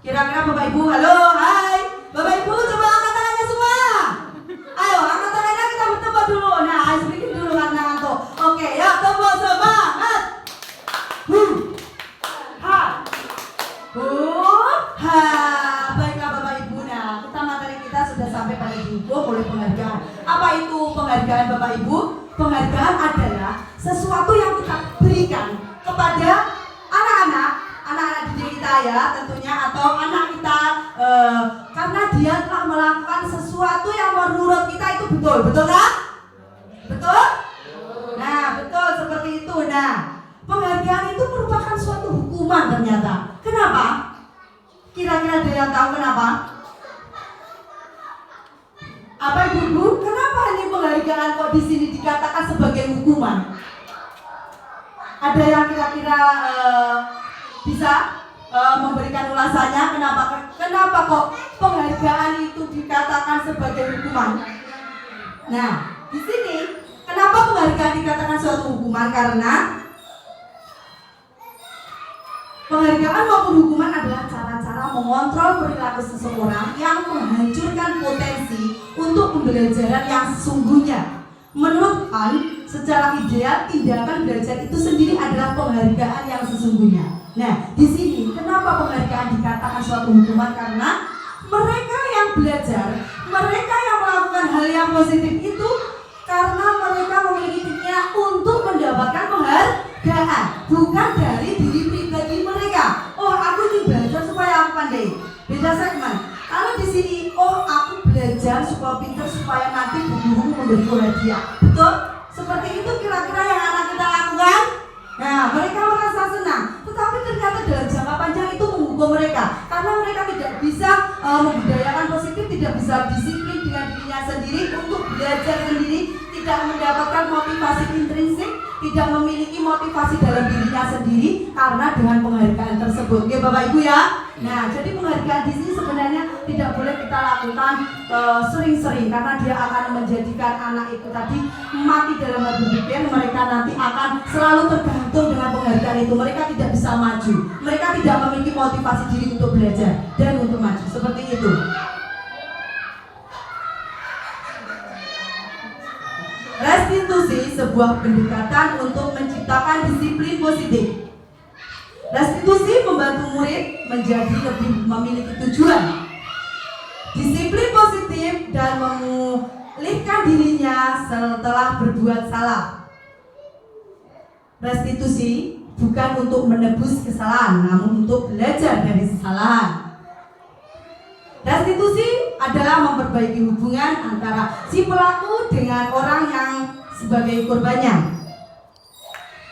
Kira-kira Bapak Ibu, halo, hai. Bapak Ibu coba angkat tangannya semua. Ayo angkat tangannya, kita bertemu dulu. Nah, sedikit dulu kan tangan tuh. Oke, ya tepuk semangat. Ha. Ha. Baiklah Bapak Ibu. Nah, kita materi kita sudah sampai pada dihukum oleh penghargaan. Apa itu penghargaan Bapak Ibu? Penghargaan adalah sesuatu kita berikan kepada anak-anak didik kita ya tentunya, atau anak kita karena dia telah melakukan sesuatu yang menurut kita itu betul kan? Betul? Nah, betul seperti itu. Nah, penghargaan itu merupakan suatu hukuman ternyata. Kenapa? Kira-kira ada yang tahu kenapa? Apa ibu-ibu? Kenapa ini penghargaan kok di sini dikatakan sebagai hukuman? Ada yang kira-kira bisa memberikan ulasannya? Kenapa kok penghargaan itu dikatakan sebagai hukuman? Nah, di sini kenapa penghargaan dikatakan suatu hukuman? Karena penghargaan maupun hukuman adalah cara-cara mengontrol perilaku seseorang yang menghancurkan potensi untuk pembelajaran yang sesungguhnya. Menurut Han, secara ideal tindakan belajar itu sendiri adalah penghargaan yang sesungguhnya. Nah, di sini kenapa penghargaan dikatakan suatu hukuman? Karena mereka yang belajar, mereka yang melakukan hal yang positif itu karena mereka memiliki keinginan untuk mendapatkan penghargaan, bukan dari diri pribadi mereka. Oh, aku ingin belajar supaya aku pandai. Beda segmen. Kalau di sini, oh aku belajar supaya pintar supaya nanti guruku memberiku hadiah. Betul? Seperti itu kira-kira yang anak kita lakukan. Nah, mereka merasa senang. Tetapi ternyata dalam jangka panjang itu menghukum mereka karena mereka tidak bisa membudayakan positif, tidak bisa disiplin dengan dirinya sendiri untuk belajar sendiri, tidak mendapatkan motivasi intrinsik, tidak memiliki motivasi dalam dirinya sendiri karena dengan penghargaan tersebut. Oke, Bapak Ibu ya. Nah, jadi penghargaan di sini sebenarnya tidak boleh kita lakukan sering-sering karena dia akan menjadikan anak itu tadi mati dalam berpikir. Mereka nanti akan selalu tergantung dengan penghargaan itu. Mereka tidak bisa maju. Mereka tidak memiliki motivasi diri untuk belajar dan untuk maju. Seperti itu. Restitusi sebuah pendekatan untuk menciptakan disiplin positif. Restitusi membantu murid menjadi lebih memiliki tujuan, disiplin positif, dan memulihkan dirinya setelah berbuat salah. Restitusi bukan untuk menebus kesalahan, namun untuk belajar dari kesalahan. Restitusi adalah memperbaiki hubungan antara si pelaku dengan orang yang sebagai korbannya.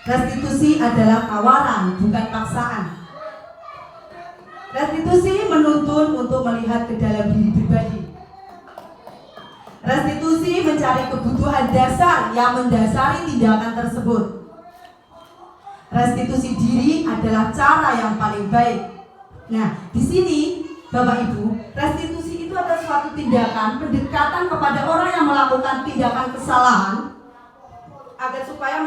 Restitusi adalah tawaran, bukan paksaan. Restitusi menuntun untuk melihat ke dalam diri pribadi. Restitusi mencari kebutuhan dasar yang mendasari tindakan tersebut. Restitusi diri adalah cara yang paling baik. Nah, di sini Bapak Ibu, restitusi itu adalah suatu tindakan pendekatan kepada orang yang melakukan tindakan kesalahan agar supaya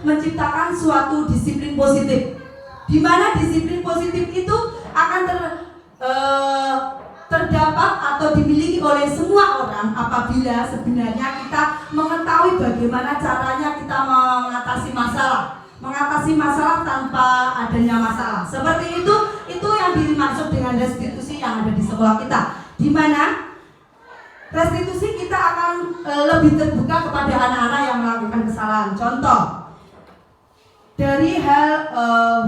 menciptakan suatu disiplin positif, di mana disiplin positif itu akan terdapat atau dimiliki oleh semua orang apabila sebenarnya kita mengetahui bagaimana caranya kita mengatasi masalah tanpa adanya masalah. Seperti itu yang dimaksud dengan restitusi yang ada di sekolah kita, di mana restitusi kita akan lebih terbuka kepada anak-anak yang melakukan kesalahan. Contoh dari hal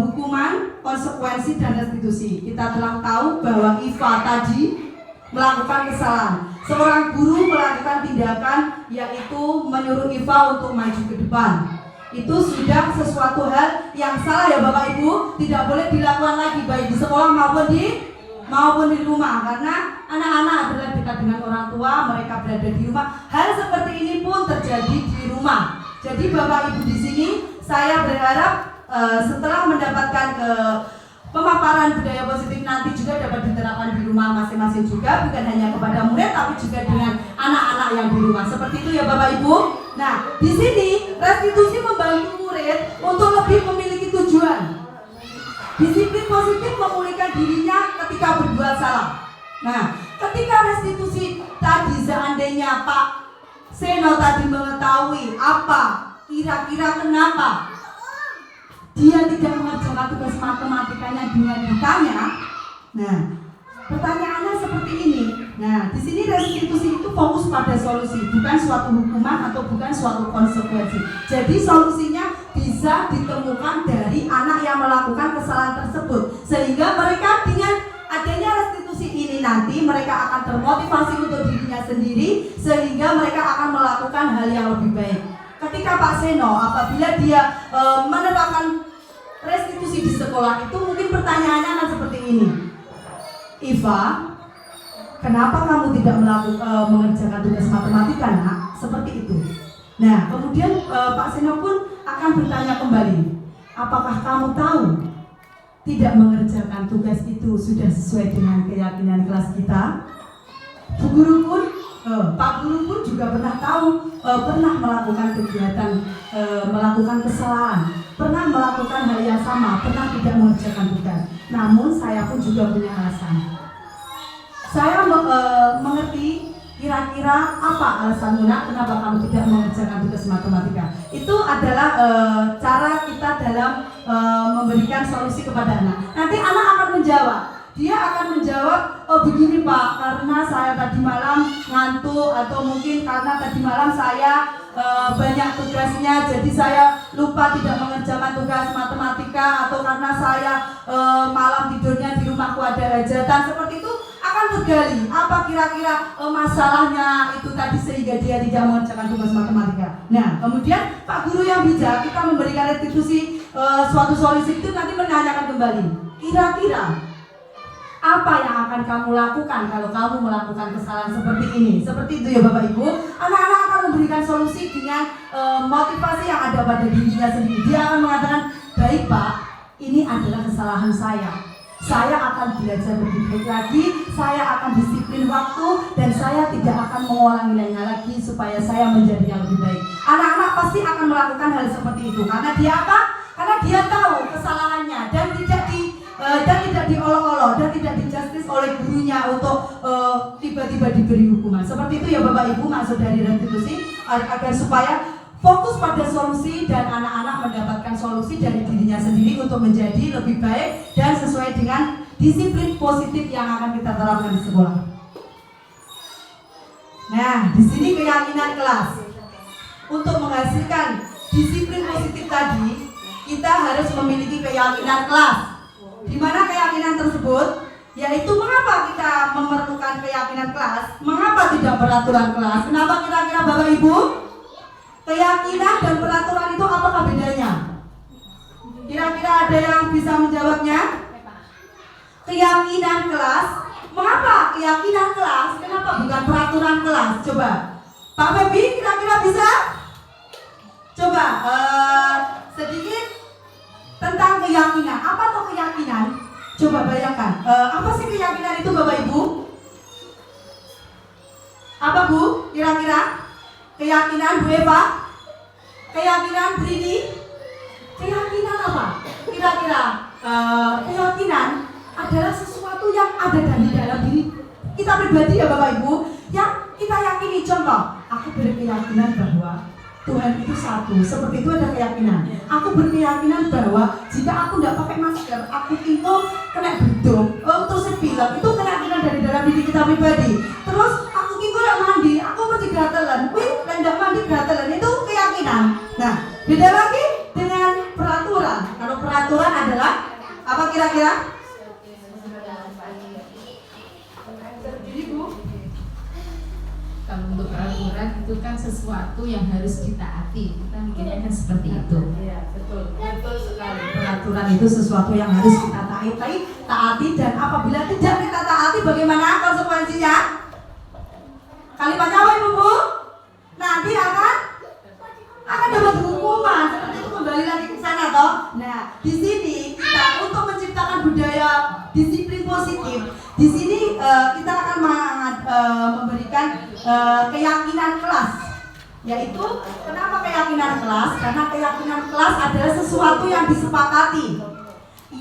hukuman, konsekuensi, dan restitusi. Kita telah tahu bahwa Iva tadi melakukan kesalahan. Seorang guru melakukan tindakan yaitu menyuruh Iva untuk maju ke depan. Itu sudah sesuatu hal yang salah ya Bapak Ibu, tidak boleh dilakukan lagi baik di sekolah maupun di rumah, karena anak-anak adalah dekat dengan orang tua, mereka berada di rumah. Hal seperti ini pun terjadi di rumah. Jadi Bapak Ibu di sini saya berharap setelah mendapatkan pemaparan budaya positif nanti juga dapat diterapkan di rumah masing-masing juga, bukan hanya kepada murid tapi juga dengan anak-anak yang di rumah. Seperti itu ya Bapak Ibu. Nah, di sini restitusi membantu murid untuk lebih memiliki tujuan. Disiplin positif memulihkan dirinya ketika berbuat salah. Nah, ketika restitusi tadi seandainya Pak Seno tadi mengetahui apa kira-kira kenapa dia tidak mengerjakan tugas matematikanya dengan ditanya. Nah, pertanyaannya seperti ini. Nah, di sini restitusi itu fokus pada solusi, bukan suatu hukuman atau bukan suatu konsekuensi. Jadi solusinya bisa ditemukan dari anak yang melakukan kesalahan tersebut, sehingga mereka dengan adanya restitusi ini nanti mereka akan termotivasi untuk dirinya sendiri, sehingga mereka akan melakukan hal yang lebih baik. Ketika Pak Seno apabila dia menerapkan restitusi di sekolah itu, mungkin pertanyaannya akan seperti ini. Iva, kenapa kamu tidak mengerjakan tugas matematika, nak? Seperti itu. Nah, kemudian Pak Seno pun akan bertanya kembali, apakah kamu tahu tidak mengerjakan tugas itu sudah sesuai dengan keyakinan kelas kita? Bu Guru pun, Pak Guru pun juga pernah tahu, pernah melakukan kegiatan, melakukan kesalahan, pernah melakukan hal yang sama, pernah tidak mengerjakan tugas. Namun saya pun juga punya alasan. Saya mengerti kira-kira apa alasanmu, nak, kenapa kamu tidak mengerjakan tugas matematika. Itu adalah cara kita dalam memberikan solusi kepada anak. Nanti anak akan menjawab. Dia akan menjawab, oh begini Pak, karena saya tadi malam ngantuk, atau mungkin karena tadi malam saya banyak tugasnya, jadi saya lupa tidak mengerjakan tugas matematika, atau karena saya malam tidurnya di rumahku ada hajatan. Seperti itu akan tergali apa kira-kira masalahnya itu tadi sehingga dia tidak mengerjakan tugas matematika. Nah, kemudian Pak Guru yang bijak, kita memberikan restitusi suatu solusi itu nanti menanyakan kembali, kira-kira apa yang akan kamu lakukan kalau kamu melakukan kesalahan seperti ini? Seperti itu ya Bapak Ibu. Anak-anak akan memberikan solusi dengan motivasi yang ada pada dirinya sendiri. Dia akan mengatakan, baik Pak, ini adalah kesalahan saya. Saya akan belajar lebih baik lagi, saya akan disiplin waktu, dan saya tidak akan mengulanginya lagi supaya saya menjadi yang lebih baik. Anak-anak pasti akan melakukan hal seperti itu. Karena dia apa? Karena dia tahu kesalahannya dan tidak diolok-olok dan tidak dijustis oleh gurunya untuk tiba-tiba diberi hukuman. Seperti itu ya Bapak Ibu, maksud dari restitusi agar supaya fokus pada solusi dan anak-anak mendapatkan solusi dari dirinya sendiri untuk menjadi lebih baik dan sesuai dengan disiplin positif yang akan kita terapkan di sekolah. Nah, di sini keyakinan kelas. Untuk menghasilkan disiplin positif tadi, kita harus memiliki keyakinan kelas. Di mana keyakinan tersebut? Yaitu mengapa kita memerlukan keyakinan kelas? Mengapa tidak peraturan kelas? Kenapa kira-kira Bapak Ibu? Keyakinan dan peraturan itu apakah bedanya? Kira-kira ada yang bisa menjawabnya? Keyakinan kelas. Mengapa keyakinan kelas? Kenapa bukan peraturan kelas? Coba Pak Febi kira-kira bisa? Coba sedikit tentang keyakinan. Apa tuh keyakinan? Coba bayangkan. Apa sih keyakinan itu Bapak Ibu? Apa Bu? Kira-kira? Keyakinan Bu Eva? Keyakinan Bu Rini? Keyakinan apa? Kira-kira keyakinan adalah sesuatu yang ada di dalam diri kita pribadi ya Bapak Ibu, yang kita yakini. Contoh, aku berkeyakinan bahwa Tuhan itu satu. Seperti itu ada keyakinan. Aku berkeyakinan bahwa jika aku tidak pakai masker, aku itu kena beduk, terus pilek. Itu keyakinan dari dalam diri kita pribadi. Terus aku itu tidak mandi, aku mesti gatelan. Tidak mandi gatelan, itu keyakinan. Nah, beda lagi dengan peraturan. Kalau peraturan adalah apa kira-kira? Kalau untuk peraturan itu kan sesuatu yang harus ditaati. Kita mikirnya kan seperti itu. Iya, betul. Betul sekali. Peraturan itu sesuatu yang harus kita taati, dan apabila tidak kita taati, bagaimana konsekuensinya? Kalimatnya apa Ibu Bu? Nanti akan dapat hukuman. Seperti itu, kembali lagi ke sana toh. Nah, di sini kita untuk menciptakan budaya disiplin positif. Di sini kita akan memberikan keyakinan kelas. Yaitu kenapa keyakinan kelas? Karena keyakinan kelas adalah sesuatu yang disepakati,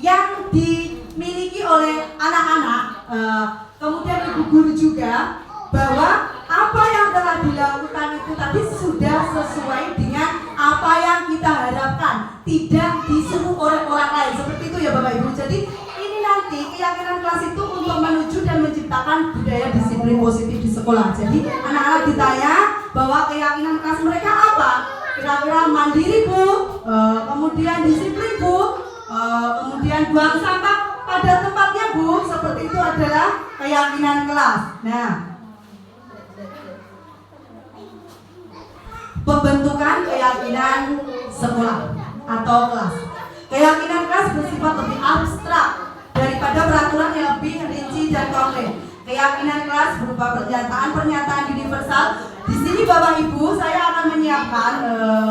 yang dimiliki oleh anak-anak, kemudian ibu guru juga, bahwa apa yang telah dilakukan itu tadi sudah sesuai dengan apa yang kita harapkan, tidak disuruh oleh orang lain. Seperti itu ya Bapak Ibu. Jadi ini nanti keyakinan kelas itu untuk menuju dan menciptakan budaya disiplin positif di sekolah. Jadi anak-anak ditanya bahwa keyakinan kelas mereka apa? Kira-kira mandiri Bu, Kemudian disiplin Bu, kemudian buang sampah pada tempatnya Bu, seperti itu adalah keyakinan kelas. Nah, pembentukan keyakinan sekolah atau kelas. Keyakinan kelas bersifat lebih abstrak daripada peraturan yang lebih rinci dan konkret. Keyakinan kelas berupa pernyataan-pernyataan universal. Di sini Bapak Ibu, saya akan menyiapkan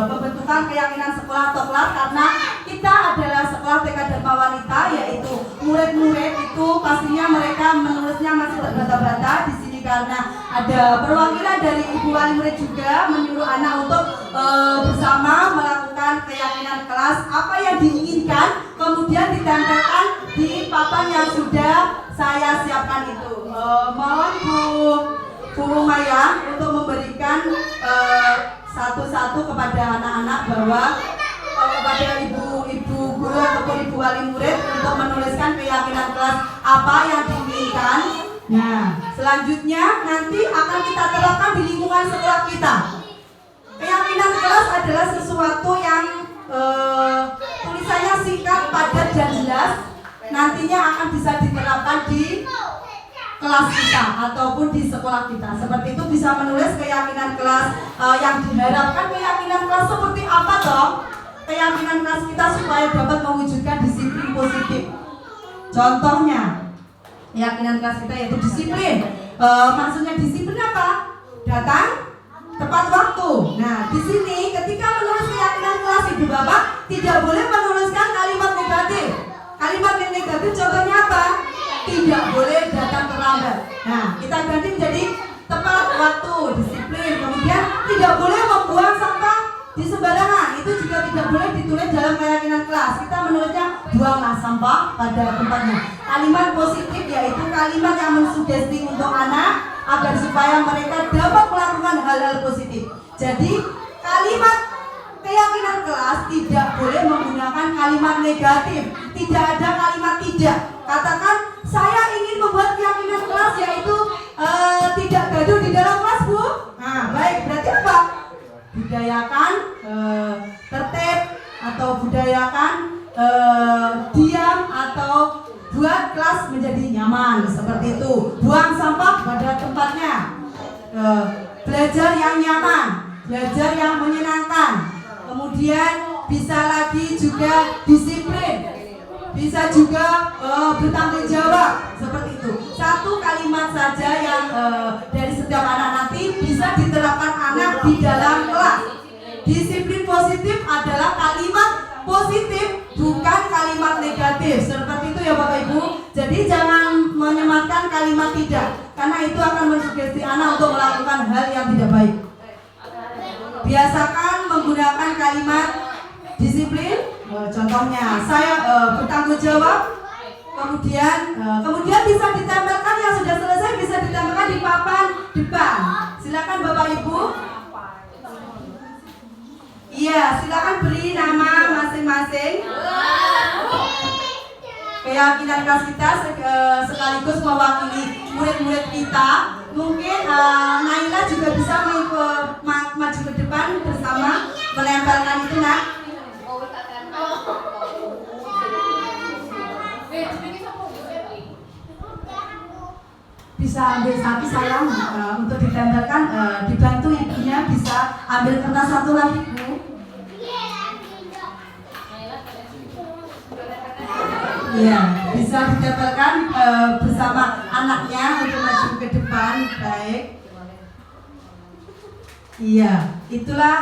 pembentukan keyakinan sekolah atau kelas karena kita adalah sekolah TK Dharma Wanita, yaitu murid-murid itu pastinya mereka menulisnya masih terbata-bata di sini karena ada perwakilan dari ibu wali murid juga menyuruh anak untuk bersama melakukan keyakinan kelas apa yang diinginkan, kemudian ditempelkan di papan yang sudah saya siapkan itu. Mohon Bu Maya untuk memberikan satu-satu kepada anak-anak bahwa kepada ibu guru ataupun ibu wali murid untuk menuliskan keyakinan kelas apa yang diinginkan. Nah, selanjutnya nanti akan kita terapkan di lingkungan sekolah kita. Keyakinan kelas adalah sesuatu yang tulisannya singkat, padat dan jelas. Nantinya akan bisa diterapkan di kelas kita ataupun di sekolah kita. Seperti itu bisa menulis keyakinan kelas yang diharapkan keyakinan kelas seperti apa toh? Keyakinan kelas kita supaya dapat mewujudkan disiplin positif. Contohnya, keyakinan kelas kita yaitu disiplin. Maksudnya disiplin apa? Datang tepat waktu. Nah, di sini ketika menulis keyakinan kelas Ibu Bapak tidak boleh menuliskan kalimat negatif. Kalimat yang negatif contohnya apa? Tidak boleh datang terlambat. Nah, kita ganti menjadi tepat waktu, disiplin. Kemudian tidak boleh membuang sampah di sembarangan. Itu juga tidak boleh ditulis dalam keyakinan kelas. Kita menulisnya buanglah sampah pada tempatnya. Kalimat positif yaitu kalimat yang mensugesti untuk anak agar supaya mereka dapat melakukan hal-hal positif. Jadi kalimat keyakinan kelas tidak boleh menggunakan kalimat negatif. Tidak ada kalimat tidak. Katakan saya ingin membuat keyakinan kelas yaitu tidak gaduh di dalam kelas Bu. Nah baik, berarti apa? Budayakan tertib atau budayakan diam atau buat kelas menjadi nyaman, seperti itu. Buang sampah pada tempatnya. Belajar yang nyaman, belajar yang menyenangkan. Kemudian bisa lagi juga disiplin, bisa juga bertanggung jawab, seperti itu. Satu kalimat saja yang dari setiap anak nanti bisa diterapkan anak di dalam kelas. Disiplin positif adalah kalimat positif, bukan kalimat negatif. Seperti itu ya Bapak Ibu. Jadi jangan menyematkan kalimat tidak, karena itu akan mensugesti anak untuk melakukan hal yang tidak baik. Biasakan menggunakan kalimat disiplin. Contohnya saya bertanggung jawab. Kemudian bisa ditempelkan yang sudah selesai, bisa ditempelkan di papan depan. Silakan Bapak Ibu. Iya, silakan beri nama masing-masing. Keyakinan kelas kita sekaligus mewakili murid-murid kita. Mungkin Naila juga bisa maju ke depan bersama menempelkan itu nak. Bisa ambil satu sayang untuk ditempelkan, dibantu ibunya bisa ambil kertas satu lagi Bu. Iya, bisa ditempelkan bersama anaknya untuk maju ke depan. Baik. Iya, itulah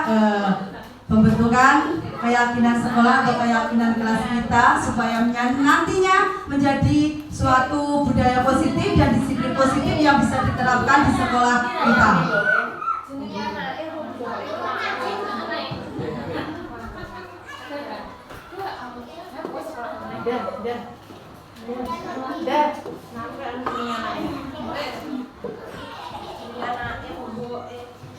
pembentukan keyakinan sekolah atau keyakinan kelas kita supaya nantinya menjadi suatu budaya positif dan disiplin positif yang bisa diterapkan di sekolah kita.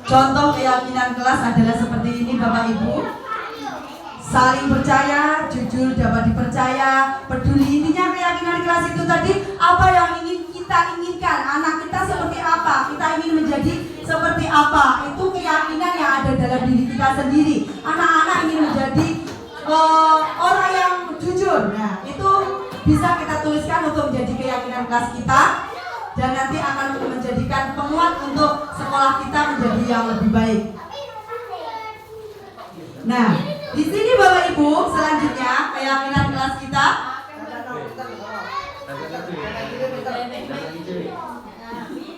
Contoh keyakinan kelas adalah seperti ini Bapak Ibu. Saling percaya, jujur dapat dipercaya, peduli. Intinya keyakinan kelas itu tadi apa yang ingin kita inginkan, anak kita seperti apa, kita ingin menjadi seperti apa. Itu keyakinan yang ada dalam diri kita sendiri. Anak-anak ingin menjadi orang yang jujur. Nah, itu bisa kita tuliskan untuk menjadi keyakinan kelas kita dan nanti akan menjadikan penguat untuk sekolah kita menjadi yang lebih baik. Nah, di sini Bapak Ibu, selanjutnya keyakinan kelas kita.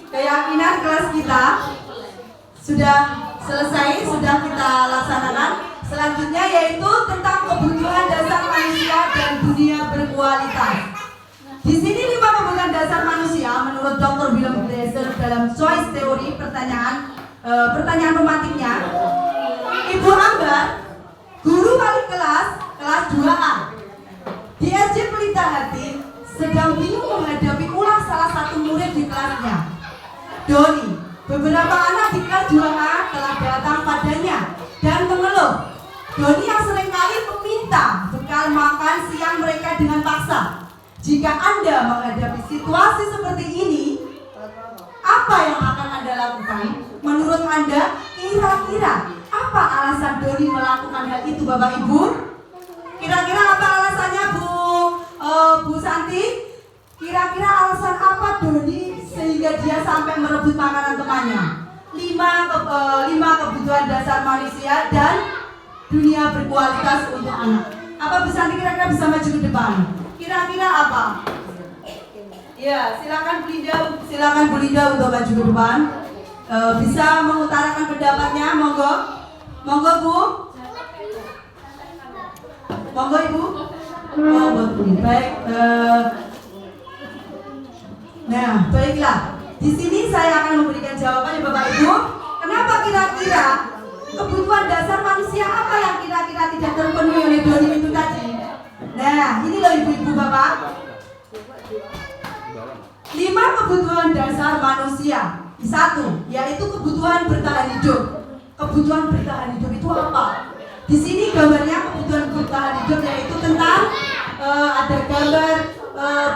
Keyakinan kelas kita sudah selesai, sudah kita laksanakan. Selanjutnya yaitu tentang kebutuhan dasar manusia dan dunia berkualitas. Di sini 5 kebutuhan dasar manusia menurut Dr. William Glaser dalam choice theory. Pertanyaan pematiknya, Ibu Ambar, guru wali kelas 2A di SD Pelita Hati sedang bingung menghadapi ulah salah satu murid di kelasnya, Doni. Beberapa anak di kelas 2A telah datang padanya dan mengeluh. Doni yang seringkali meminta bekal makan siang mereka dengan paksa. Jika Anda menghadapi situasi seperti ini, apa yang akan Anda lakukan? Menurut Anda, kira-kira apa alasan Doni melakukan hal itu, Bapak Ibu? Kira-kira apa alasannya, Bu Santi? Kira-kira alasan apa Doni sehingga dia sampai merebut makanan temannya? 5 kebutuhan dasar manusia dan dunia berkualitas untuk anak. Apa Bu Santi kira-kira bisa maju ke depan? Kira-kira apa? Ya, silakan Bu Linda untuk maju ke depan. Bisa mengutarakan pendapatnya, monggo. Monggo Bu. Monggo Ibu. Baik. Nah, baiklah. Di sini saya akan memberikan jawaban ya Bapak Ibu. Kenapa kira-kira kebutuhan dasar manusia apa yang kira-kira tidak terpenuhi oleh Doni itu tadi? Nah, ini loh Ibu-ibu Bapak. 5 kebutuhan dasar manusia. 1, yaitu kebutuhan bertahan hidup. Kebutuhan bertahan hidup itu apa? Di sini gambarnya kebutuhan bertahan hidup yaitu tentang ada gambar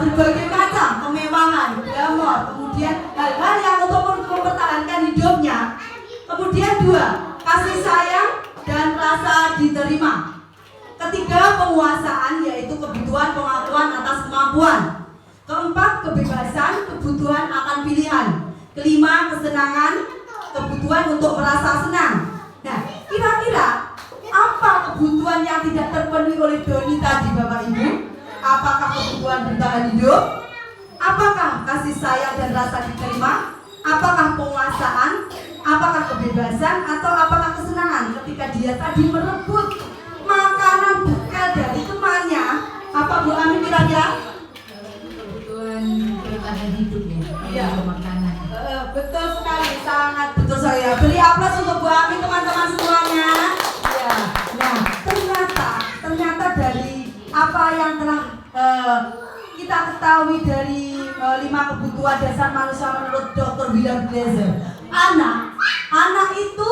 berbagai macam kemewahan, glamor, kemudian hal-hal yang untuk mempertahankan hidupnya. Kemudian 2, kasih sayang dan rasa diterima. 3, penguasaan yaitu kebutuhan pengakuan atas kemampuan. 4, kebebasan, kebutuhan akan pilihan. 5, kesenangan, kebutuhan untuk merasa senang. Nah, kira-kira apa kebutuhan yang tidak terpenuhi oleh Doni tadi Bapak Ibu? Apakah kebutuhan bertahan hidup? Apakah kasih sayang dan rasa diterima? Apakah penguasaan? Apakah kebebasan? Atau apakah kesenangan ketika dia tadi merebut makanan bekal dari temannya? Apa Bu Ami kira-kira? Kebutuhan bertahan hidup ya, Iya. makanan. Betul sekali, sangat betul saya. Beri aplaus untuk Bu Ami teman-teman semuanya. Ya. Nah, ternyata dari apa yang telah kita ketahui dari 5 kebutuhan dasar manusia menurut Dr. William Glaser, anak itu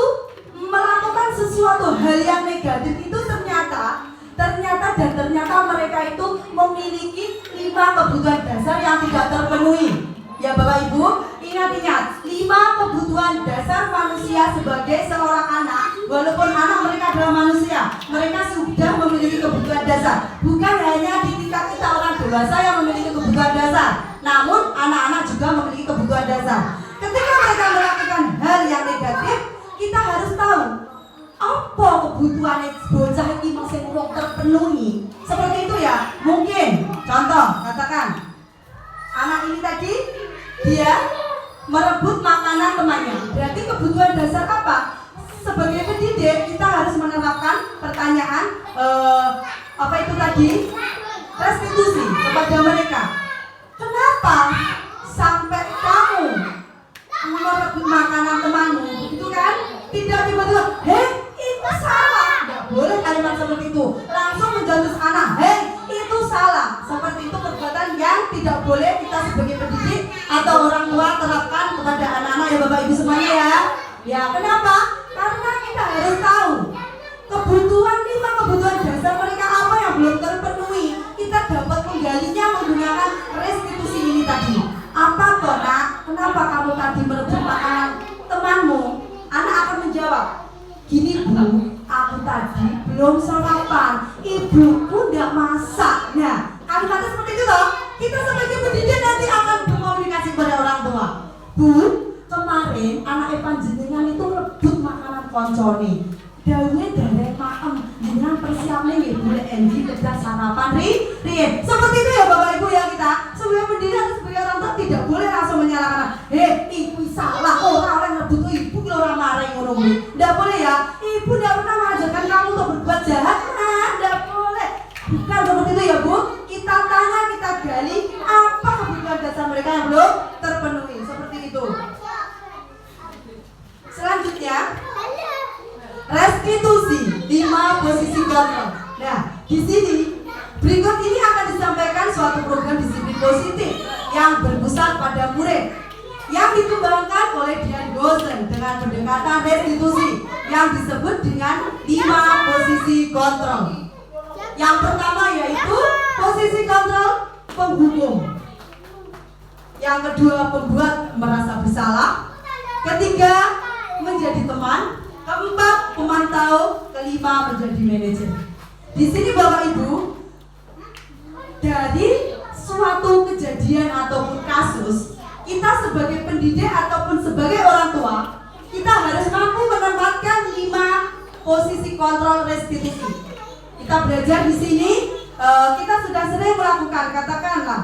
melakukan sesuatu hal yang negatif itu ternyata mereka itu memiliki 5 kebutuhan dasar yang tidak terpenuhi. Ya Bapak Ibu, ingat 5 kebutuhan dasar manusia sebagai seorang anak. Walaupun anak mereka adalah manusia, mereka sudah memiliki kebutuhan dasar. Bukan hanya di tingkat kita orang dewasa yang memiliki kebutuhan dasar, namun anak-anak juga memiliki kebutuhan dasar. Ketika mereka melakukan hal yang negatif, kita harus tahu apa kebutuhan bocah ini masih belum terpenuhi. Seperti itu ya. Mungkin contoh, katakan anak ini tadi dia merebut makanan temannya. Berarti kebutuhan dasar apa? Sebagai pendidik kita harus menerapkan pertanyaan apa itu tadi? Restitusi kepada mereka. Kenapa sampai kamu merebut makanan temanmu? Begitu kan? Tidak tiba-tiba, hei itu salah. Tidak boleh kalimat seperti itu. Langsung menjatuhkan anak, hei itu salah. Seperti itu perbuatan yang tidak boleh kita sebagai pendidik atau orang tua terapkan kepada anak-anak ya Bapak Ibu semuanya ya. Ya kenapa? Karena kita harus tahu kebutuhan 5 kebutuhan dasar mereka apa yang belum terpenuhi. Kita dapat menggalinya menggunakan restitusi ini tadi. Apa toh nak? Kenapa kamu tadi merebut makanan temanmu? Anak akan menjawab, gini Bu, aku tadi belum sarapan. nggak masak. Nah, kalimatnya seperti itu loh. Kita sebagai pendidik nanti akan berkomunikasi kepada orang tua. Bu, kemarin anak panjenengan itu rebut makanan koncone. Daunnya dari maem, dengan persiapnya ya boleh Endi kerja sarapan Rien. Seperti itu ya Bapak Ibu ya kita. Sebagai pendidik atau sebagai orang tua tidak boleh langsung menyalahkan. Ibu salah, orang rebut ibu kalau orang marah ngono kuwi. Tidak boleh ya. Ibu tidak pernah mengajarkan kamu untuk berbuat jahat. Tidak boleh. Bukan seperti itu ya Bu. Kita tanya, kita gali apa kebutuhan dasar mereka yang belum terpenuhi. Seperti itu. Selanjutnya, restitusi 5 posisi kontrol. Nah, di sini berikut ini akan disampaikan suatu program disiplin positif yang berpusat pada murid yang dikembangkan oleh Dian Gosen dengan pendekatan restitusi yang disebut dengan 5 posisi kontrol. Yang pertama yaitu posisi kontrol penghukum. Yang kedua pembuat merasa bersalah. Ketiga menjadi teman. Keempat pemantau. Kelima menjadi manajer. Di sini Bapak Ibu, dari suatu kejadian ataupun kasus, kita sebagai pendidik ataupun sebagai orang tua, kita harus mampu menempatkan 5 posisi kontrol restitusi. Kita belajar di sini, kita sudah sering melakukan, katakanlah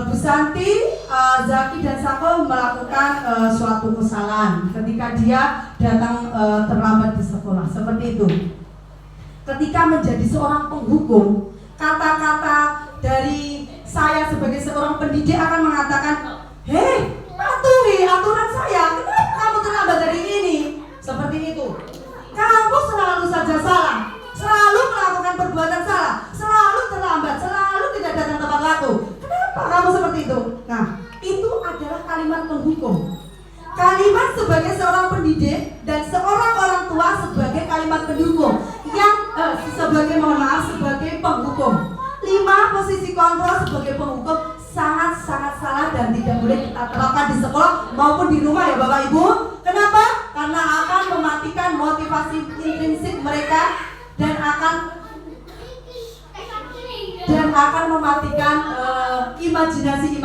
Bu Santi, Zaki dan Sako melakukan suatu kesalahan ketika dia datang terlambat di sekolah, seperti itu. Ketika menjadi seorang penghukum, kata-kata dari saya sebagai seorang pendidik akan mengatakan, hei, patuhi aturan saya, kenapa kamu terlambat dari ini? Seperti itu. Kamu selalu saja salah, selalu melakukan perbuatan salah, selalu terlambat, selalu tidak datang tepat waktu. Kenapa kamu seperti itu? Nah, itu adalah kalimat penghukum. Kalimat sebagai seorang pendidik dan seorang orang tua sebagai kalimat pendukung yang sebagai penghukum. 5 posisi kontrol sebagai penghukum sangat-sangat salah dan tidak boleh kita terapkan di sekolah maupun di rumah ya Bapak Ibu. Kenapa? Karena akan mematikan motivasi intrinsik mereka dan akan mematikan imajinasi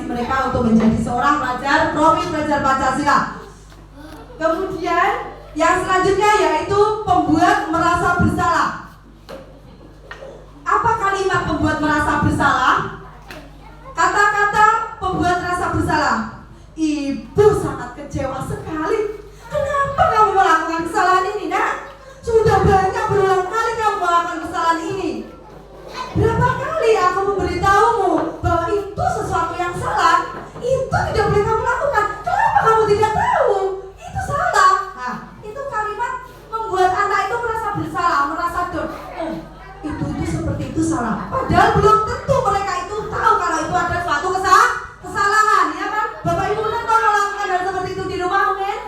mereka untuk menjadi seorang profil pelajar Pancasila. Kemudian yang selanjutnya yaitu pembuat merasa bersalah. Apa kalimat pembuat merasa bersalah? Kata-kata pembuat merasa bersalah. Ibu sangat kecewa sekali. Kenapa kamu melakukan kesalahan ini, Nak? Sudah banyak berulang kali kamu melakukan kesalahan ini. Berapa kali aku memberitahumu bahwa itu sesuatu yang salah. Itu tidak boleh kamu lakukan. Kenapa kamu tidak tahu? Itu salah. Nah, itu kalimat membuat anak itu merasa bersalah, merasa down. Itu seperti itu salah. Padahal belum tentu mereka itu tahu kalau itu ada suatu kesalahan, ya kan? Bapak Ibu pernah melakukan hal seperti itu di rumah mungkin?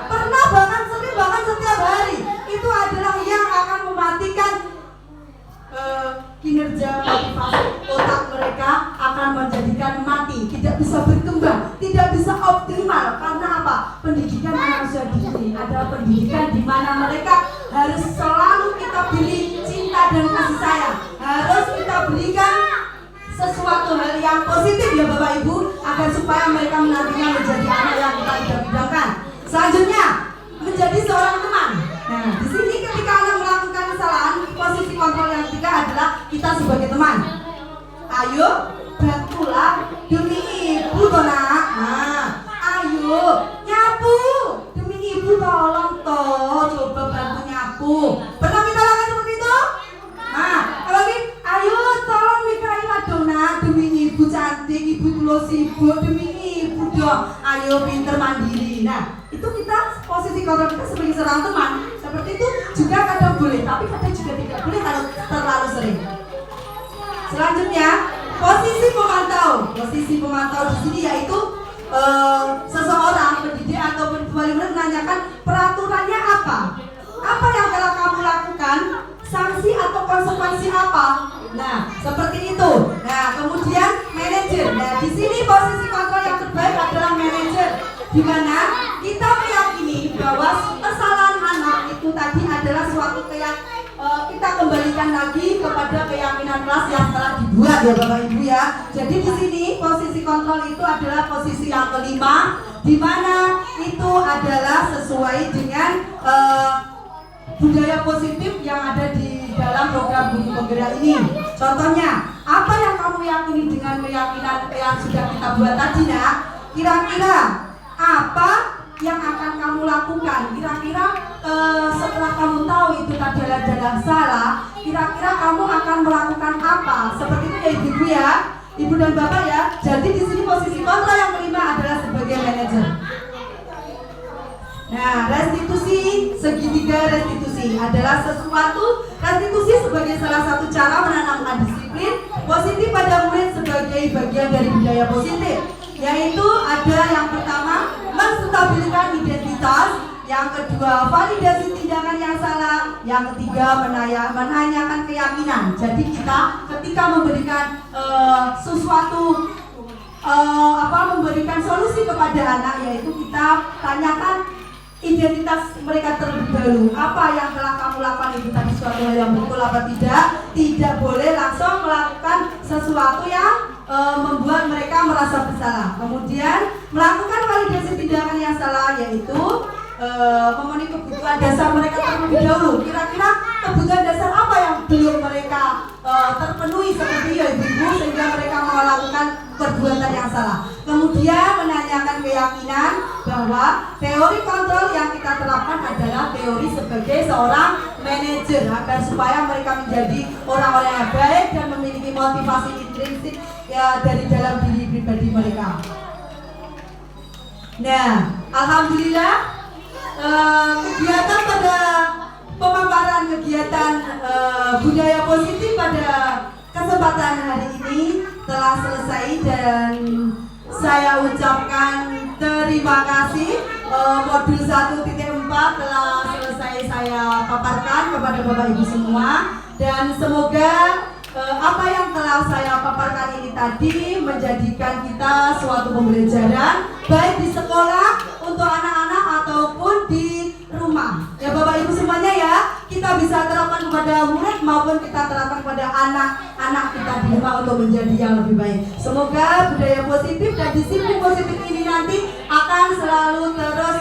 Pernah, bahkan sering, bahkan setiap hari. Itu adalah yang akan mematikan kinerja motivasi otak mereka, akan menjadikan mati, tidak bisa berkembang, tidak bisa optimal. Karena apa? Pendidikan manusia diri adalah pendidikan di mana mereka harus selalu kita beri cinta dan kasih sayang, harus kita berikan sesuatu hal yang positif ya Bapak Ibu, agar supaya mereka nantinya menjadi anak yang kita idam-idamkan. Selanjutnya menjadi seorang teman. Nah, di sini ketika anak melakukan kesalahan, posisi kontrol yang ketiga adalah kita sebagai teman. Ayo, bantulah demi ibu toh Nak. Ayo, nyapu demi ibu, tolong toh, coba bantu nyapu. Pernah kita lakukan seperti itu? Kalau ini, ayo tolong nikahin dong Nak, demi ibu cantik, ibu tulus ibu, demi ibu dong. Ayo pinter mandiri. Nah, itu kita posisi kontrol kita sebagai seorang teman. Seperti itu juga kadang boleh, tapi kadang juga tidak boleh kalau terlalu sering. Selanjutnya, posisi pemantau. Posisi pemantau di sini yaitu seseorang pendidik ataupun wali murid menanyakan peraturannya apa? Apa yang telah kamu lakukan? Sanksi atau konsekuensi apa? Nah, seperti itu. Nah, kemudian manajer. Nah, di sini posisi kontrol yang terbaik adalah manajer, di mana kita meyakini bahwa kesalahan anak itu tadi adalah suatu kita kembalikan lagi kepada keyakinan kelas yang telah dibuat ya Bapak Ibu ya. Jadi di sini posisi kontrol itu adalah posisi yang kelima, di mana itu adalah sesuai dengan budaya positif yang ada di dalam program Bumi Penggerak ini. Contohnya, apa yang kamu yakini dengan keyakinan yang sudah kita buat tadi nak? Kira-kira apa yang akan kamu lakukan? Kira-kira setelah kamu tahu itu tadi adalah salah, kira-kira kamu akan melakukan apa? Seperti itu ya Ibu ya, Ibu dan Bapak ya. Jadi di sini posisi kontrol yang kelima adalah sebagai manajer. Nah, restitusi, segitiga restitusi adalah sesuatu. Restitusi sebagai salah satu cara menanamkan disiplin positif pada murid sebagai bagian dari budaya positif. Yaitu ada yang pertama, menstabilkan identitas. Yang kedua, validasi tindakan yang salah. Yang ketiga, menanyakan keyakinan. Jadi kita ketika memberikan sesuatu memberikan solusi kepada anak, yaitu kita tanyakan identitas mereka terlebih dahulu. Apa yang telah kamu lakukan itu tadi suatu hal yang betul apa tidak? Tidak boleh langsung melakukan sesuatu yang membuat mereka merasa bersalah. Kemudian melakukan validasi tindakan yang salah, yaitu memenuhi kebutuhan dasar mereka terlebih dahulu. Kira-kira kebutuhan dasar apa yang belum mereka terpenuhi seperti ya Ibu, sehingga mereka melakukan perbuatan yang salah. Kemudian menanyakan keyakinan bahwa teori kontrol yang kita terapkan adalah teori sebagai seorang manajer agar supaya mereka menjadi orang-orang yang baik dan memiliki motivasi intrinsik ya dari dalam diri pribadi mereka. Nah, alhamdulillah kegiatan pada pemaparan kegiatan budaya positif pada kesempatan hari ini telah selesai dan saya ucapkan terima kasih. Modul 1.4 telah selesai saya paparkan kepada Bapak Ibu semua, dan semoga apa yang telah saya paparkan ini tadi menjadikan kita suatu pembelajaran baik di sekolah untuk anak-anak ataupun di rumah ya Bapak Ibu semuanya ya. Kita bisa terapkan kepada murid maupun kita terapkan kepada anak-anak kita di rumah untuk menjadi yang lebih baik. Semoga budaya positif dan disiplin positif ini nanti akan selalu terus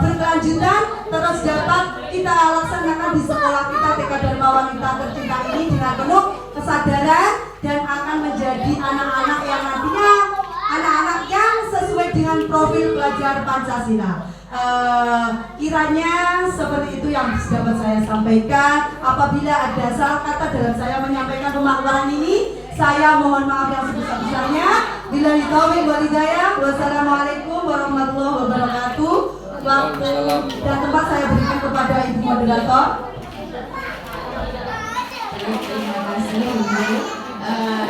berkelanjutan, terus dapat kita laksanakan di sekolah kita TK Dharma Wanita tercinta ini dengan penuh kesadaran, dan akan menjadi anak-anak yang nantinya anak-anak yang sesuai dengan profil pelajar Pancasila. Kiranya seperti itu yang dapat saya sampaikan. Apabila ada salah kata dalam saya menyampaikan pemaparan ini, saya mohon maaf yang sebesar-besarnya. Billahi taufiq wal hidayah. Wassalamualaikum warahmatullahi wabarakatuh. Waktu dan tempat saya berikan kepada Ibu moderator. Terima kasih Ibu.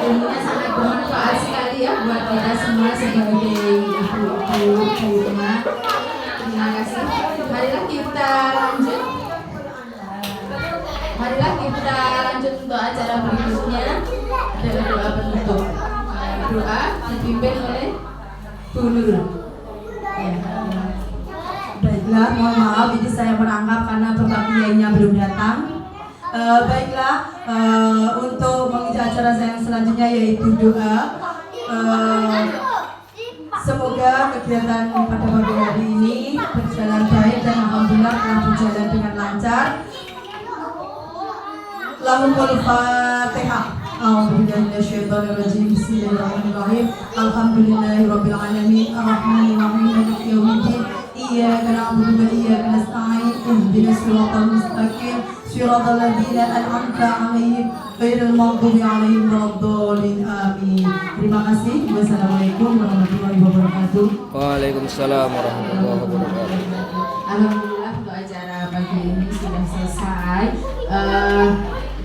Ilmunya sangat bermanfaat sekali ya buat kita semua sebagai ibu-ibu di rumah. Terima kasih. Marilah kita lanjut. Marilah kita lanjut untuk acara berikutnya. Adalah doa penutup. Doa dipimpin oleh Bu Nurul. Ya. Baiklah, mohon maaf ini saya merangkap karena Bapak Kiainya belum datang. Baiklah, untuk mengisi acara saya yang selanjutnya yaitu doa. Semoga kegiatan pada pagi hari ini berjalan baik dan alhamdulillah telah berjalan dengan lancar. Lahumul Fatihah. A'udzubillahi minasyaitonirrajim. Bismillahirrahmanirrahim. Alhamdulillahirabbil alamin. Arrahmanirrahim. Maliki yaumiddin. Iyyaka na'budu wa iyyaka nasta'in. Ihdinas siratal mustaqim. Siratal ladzina an'amta 'alaihim ghairil maghdubi 'alaihim waladdallin. Amin. Terima kasih. Wassalamualaikum warahmatullahi wabarakatuh. Waalaikumsalam warahmatullahi wabarakatuh. Alhamdulillah untuk acara pagi ini sudah selesai.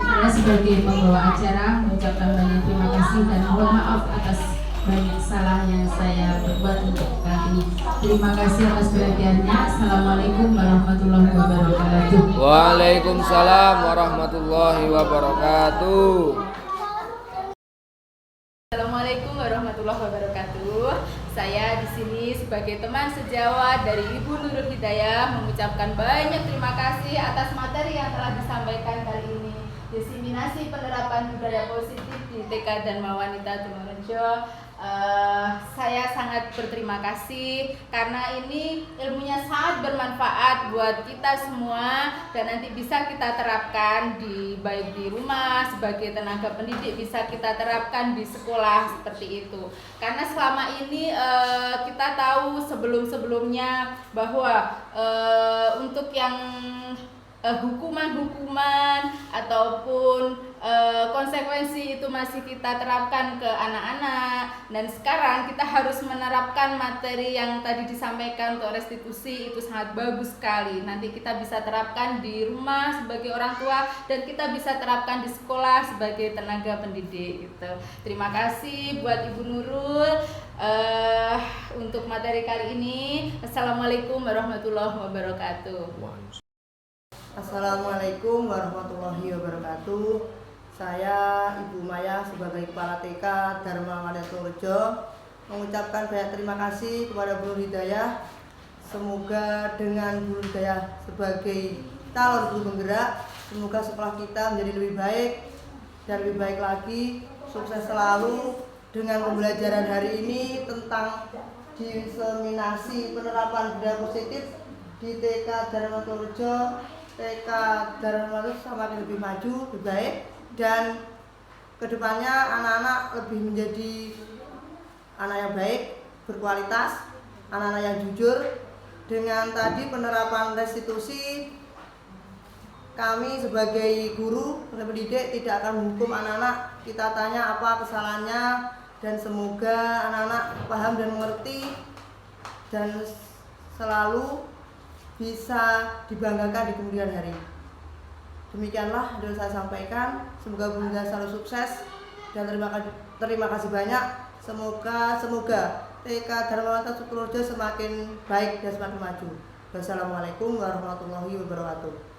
Saya sebagai pembawa acara mengucapkan banyak terima kasih dan mohon maaf atas banyak salah yang saya berbuat untuk kali ini. Terima kasih atas perhatiannya. Assalamualaikum warahmatullahi wabarakatuh. Waalaikumsalam warahmatullahi wabarakatuh. Assalamualaikum warahmatullahi wabarakatuh. Saya di sini sebagai teman sejawat dari Ibu Nurul Hidayah mengucapkan banyak terima kasih atas materi yang telah disampaikan kali ini. Diseminasi penerapan budaya positif di TK Dharma Wanita Tulungagung. Saya sangat berterima kasih karena ini ilmunya sangat bermanfaat buat kita semua dan nanti bisa kita terapkan baik di rumah sebagai tenaga pendidik, bisa kita terapkan di sekolah seperti itu. Karena selama ini kita tahu sebelum-sebelumnya bahwa untuk yang hukuman-hukuman ataupun konsekuensi itu masih kita terapkan ke anak-anak, dan sekarang kita harus menerapkan materi yang tadi disampaikan untuk restitusi. Itu sangat bagus sekali. Nanti kita bisa terapkan di rumah sebagai orang tua dan kita bisa terapkan di sekolah sebagai tenaga pendidik gitu. Terima kasih buat Ibu Nurul untuk materi kali ini. Assalamualaikum warahmatullahi wabarakatuh. Assalamualaikum warahmatullahi wabarakatuh. Saya Ibu Maya sebagai Kepala TK Dharma Wanita Tulungagung mengucapkan banyak terima kasih kepada Bu Nurul Hidayah. Semoga dengan Bu Nurul Hidayah sebagai calon guru penggerak, semoga sekolah kita menjadi lebih baik dan lebih baik lagi. Sukses selalu dengan pembelajaran hari ini tentang diseminasi penerapan budaya positif di TK Dharma Tulungagung. TK Dharma Wanita semakin lebih maju, lebih baik, dan kedepannya anak-anak lebih menjadi anak yang baik, berkualitas, anak-anak yang jujur. Dengan tadi penerapan restitusi, kami sebagai guru dan pendidik tidak akan menghukum anak-anak. Kita tanya apa kesalahannya, dan semoga anak-anak paham dan mengerti dan selalu bisa dibanggakan di kemudian hari. Demikianlah yang saya sampaikan. Semoga Bunda selalu sukses dan terima kasih banyak. Semoga TK Dharma Wanita Tulungagung semakin baik dan semakin maju. Wassalamualaikum warahmatullahi wabarakatuh.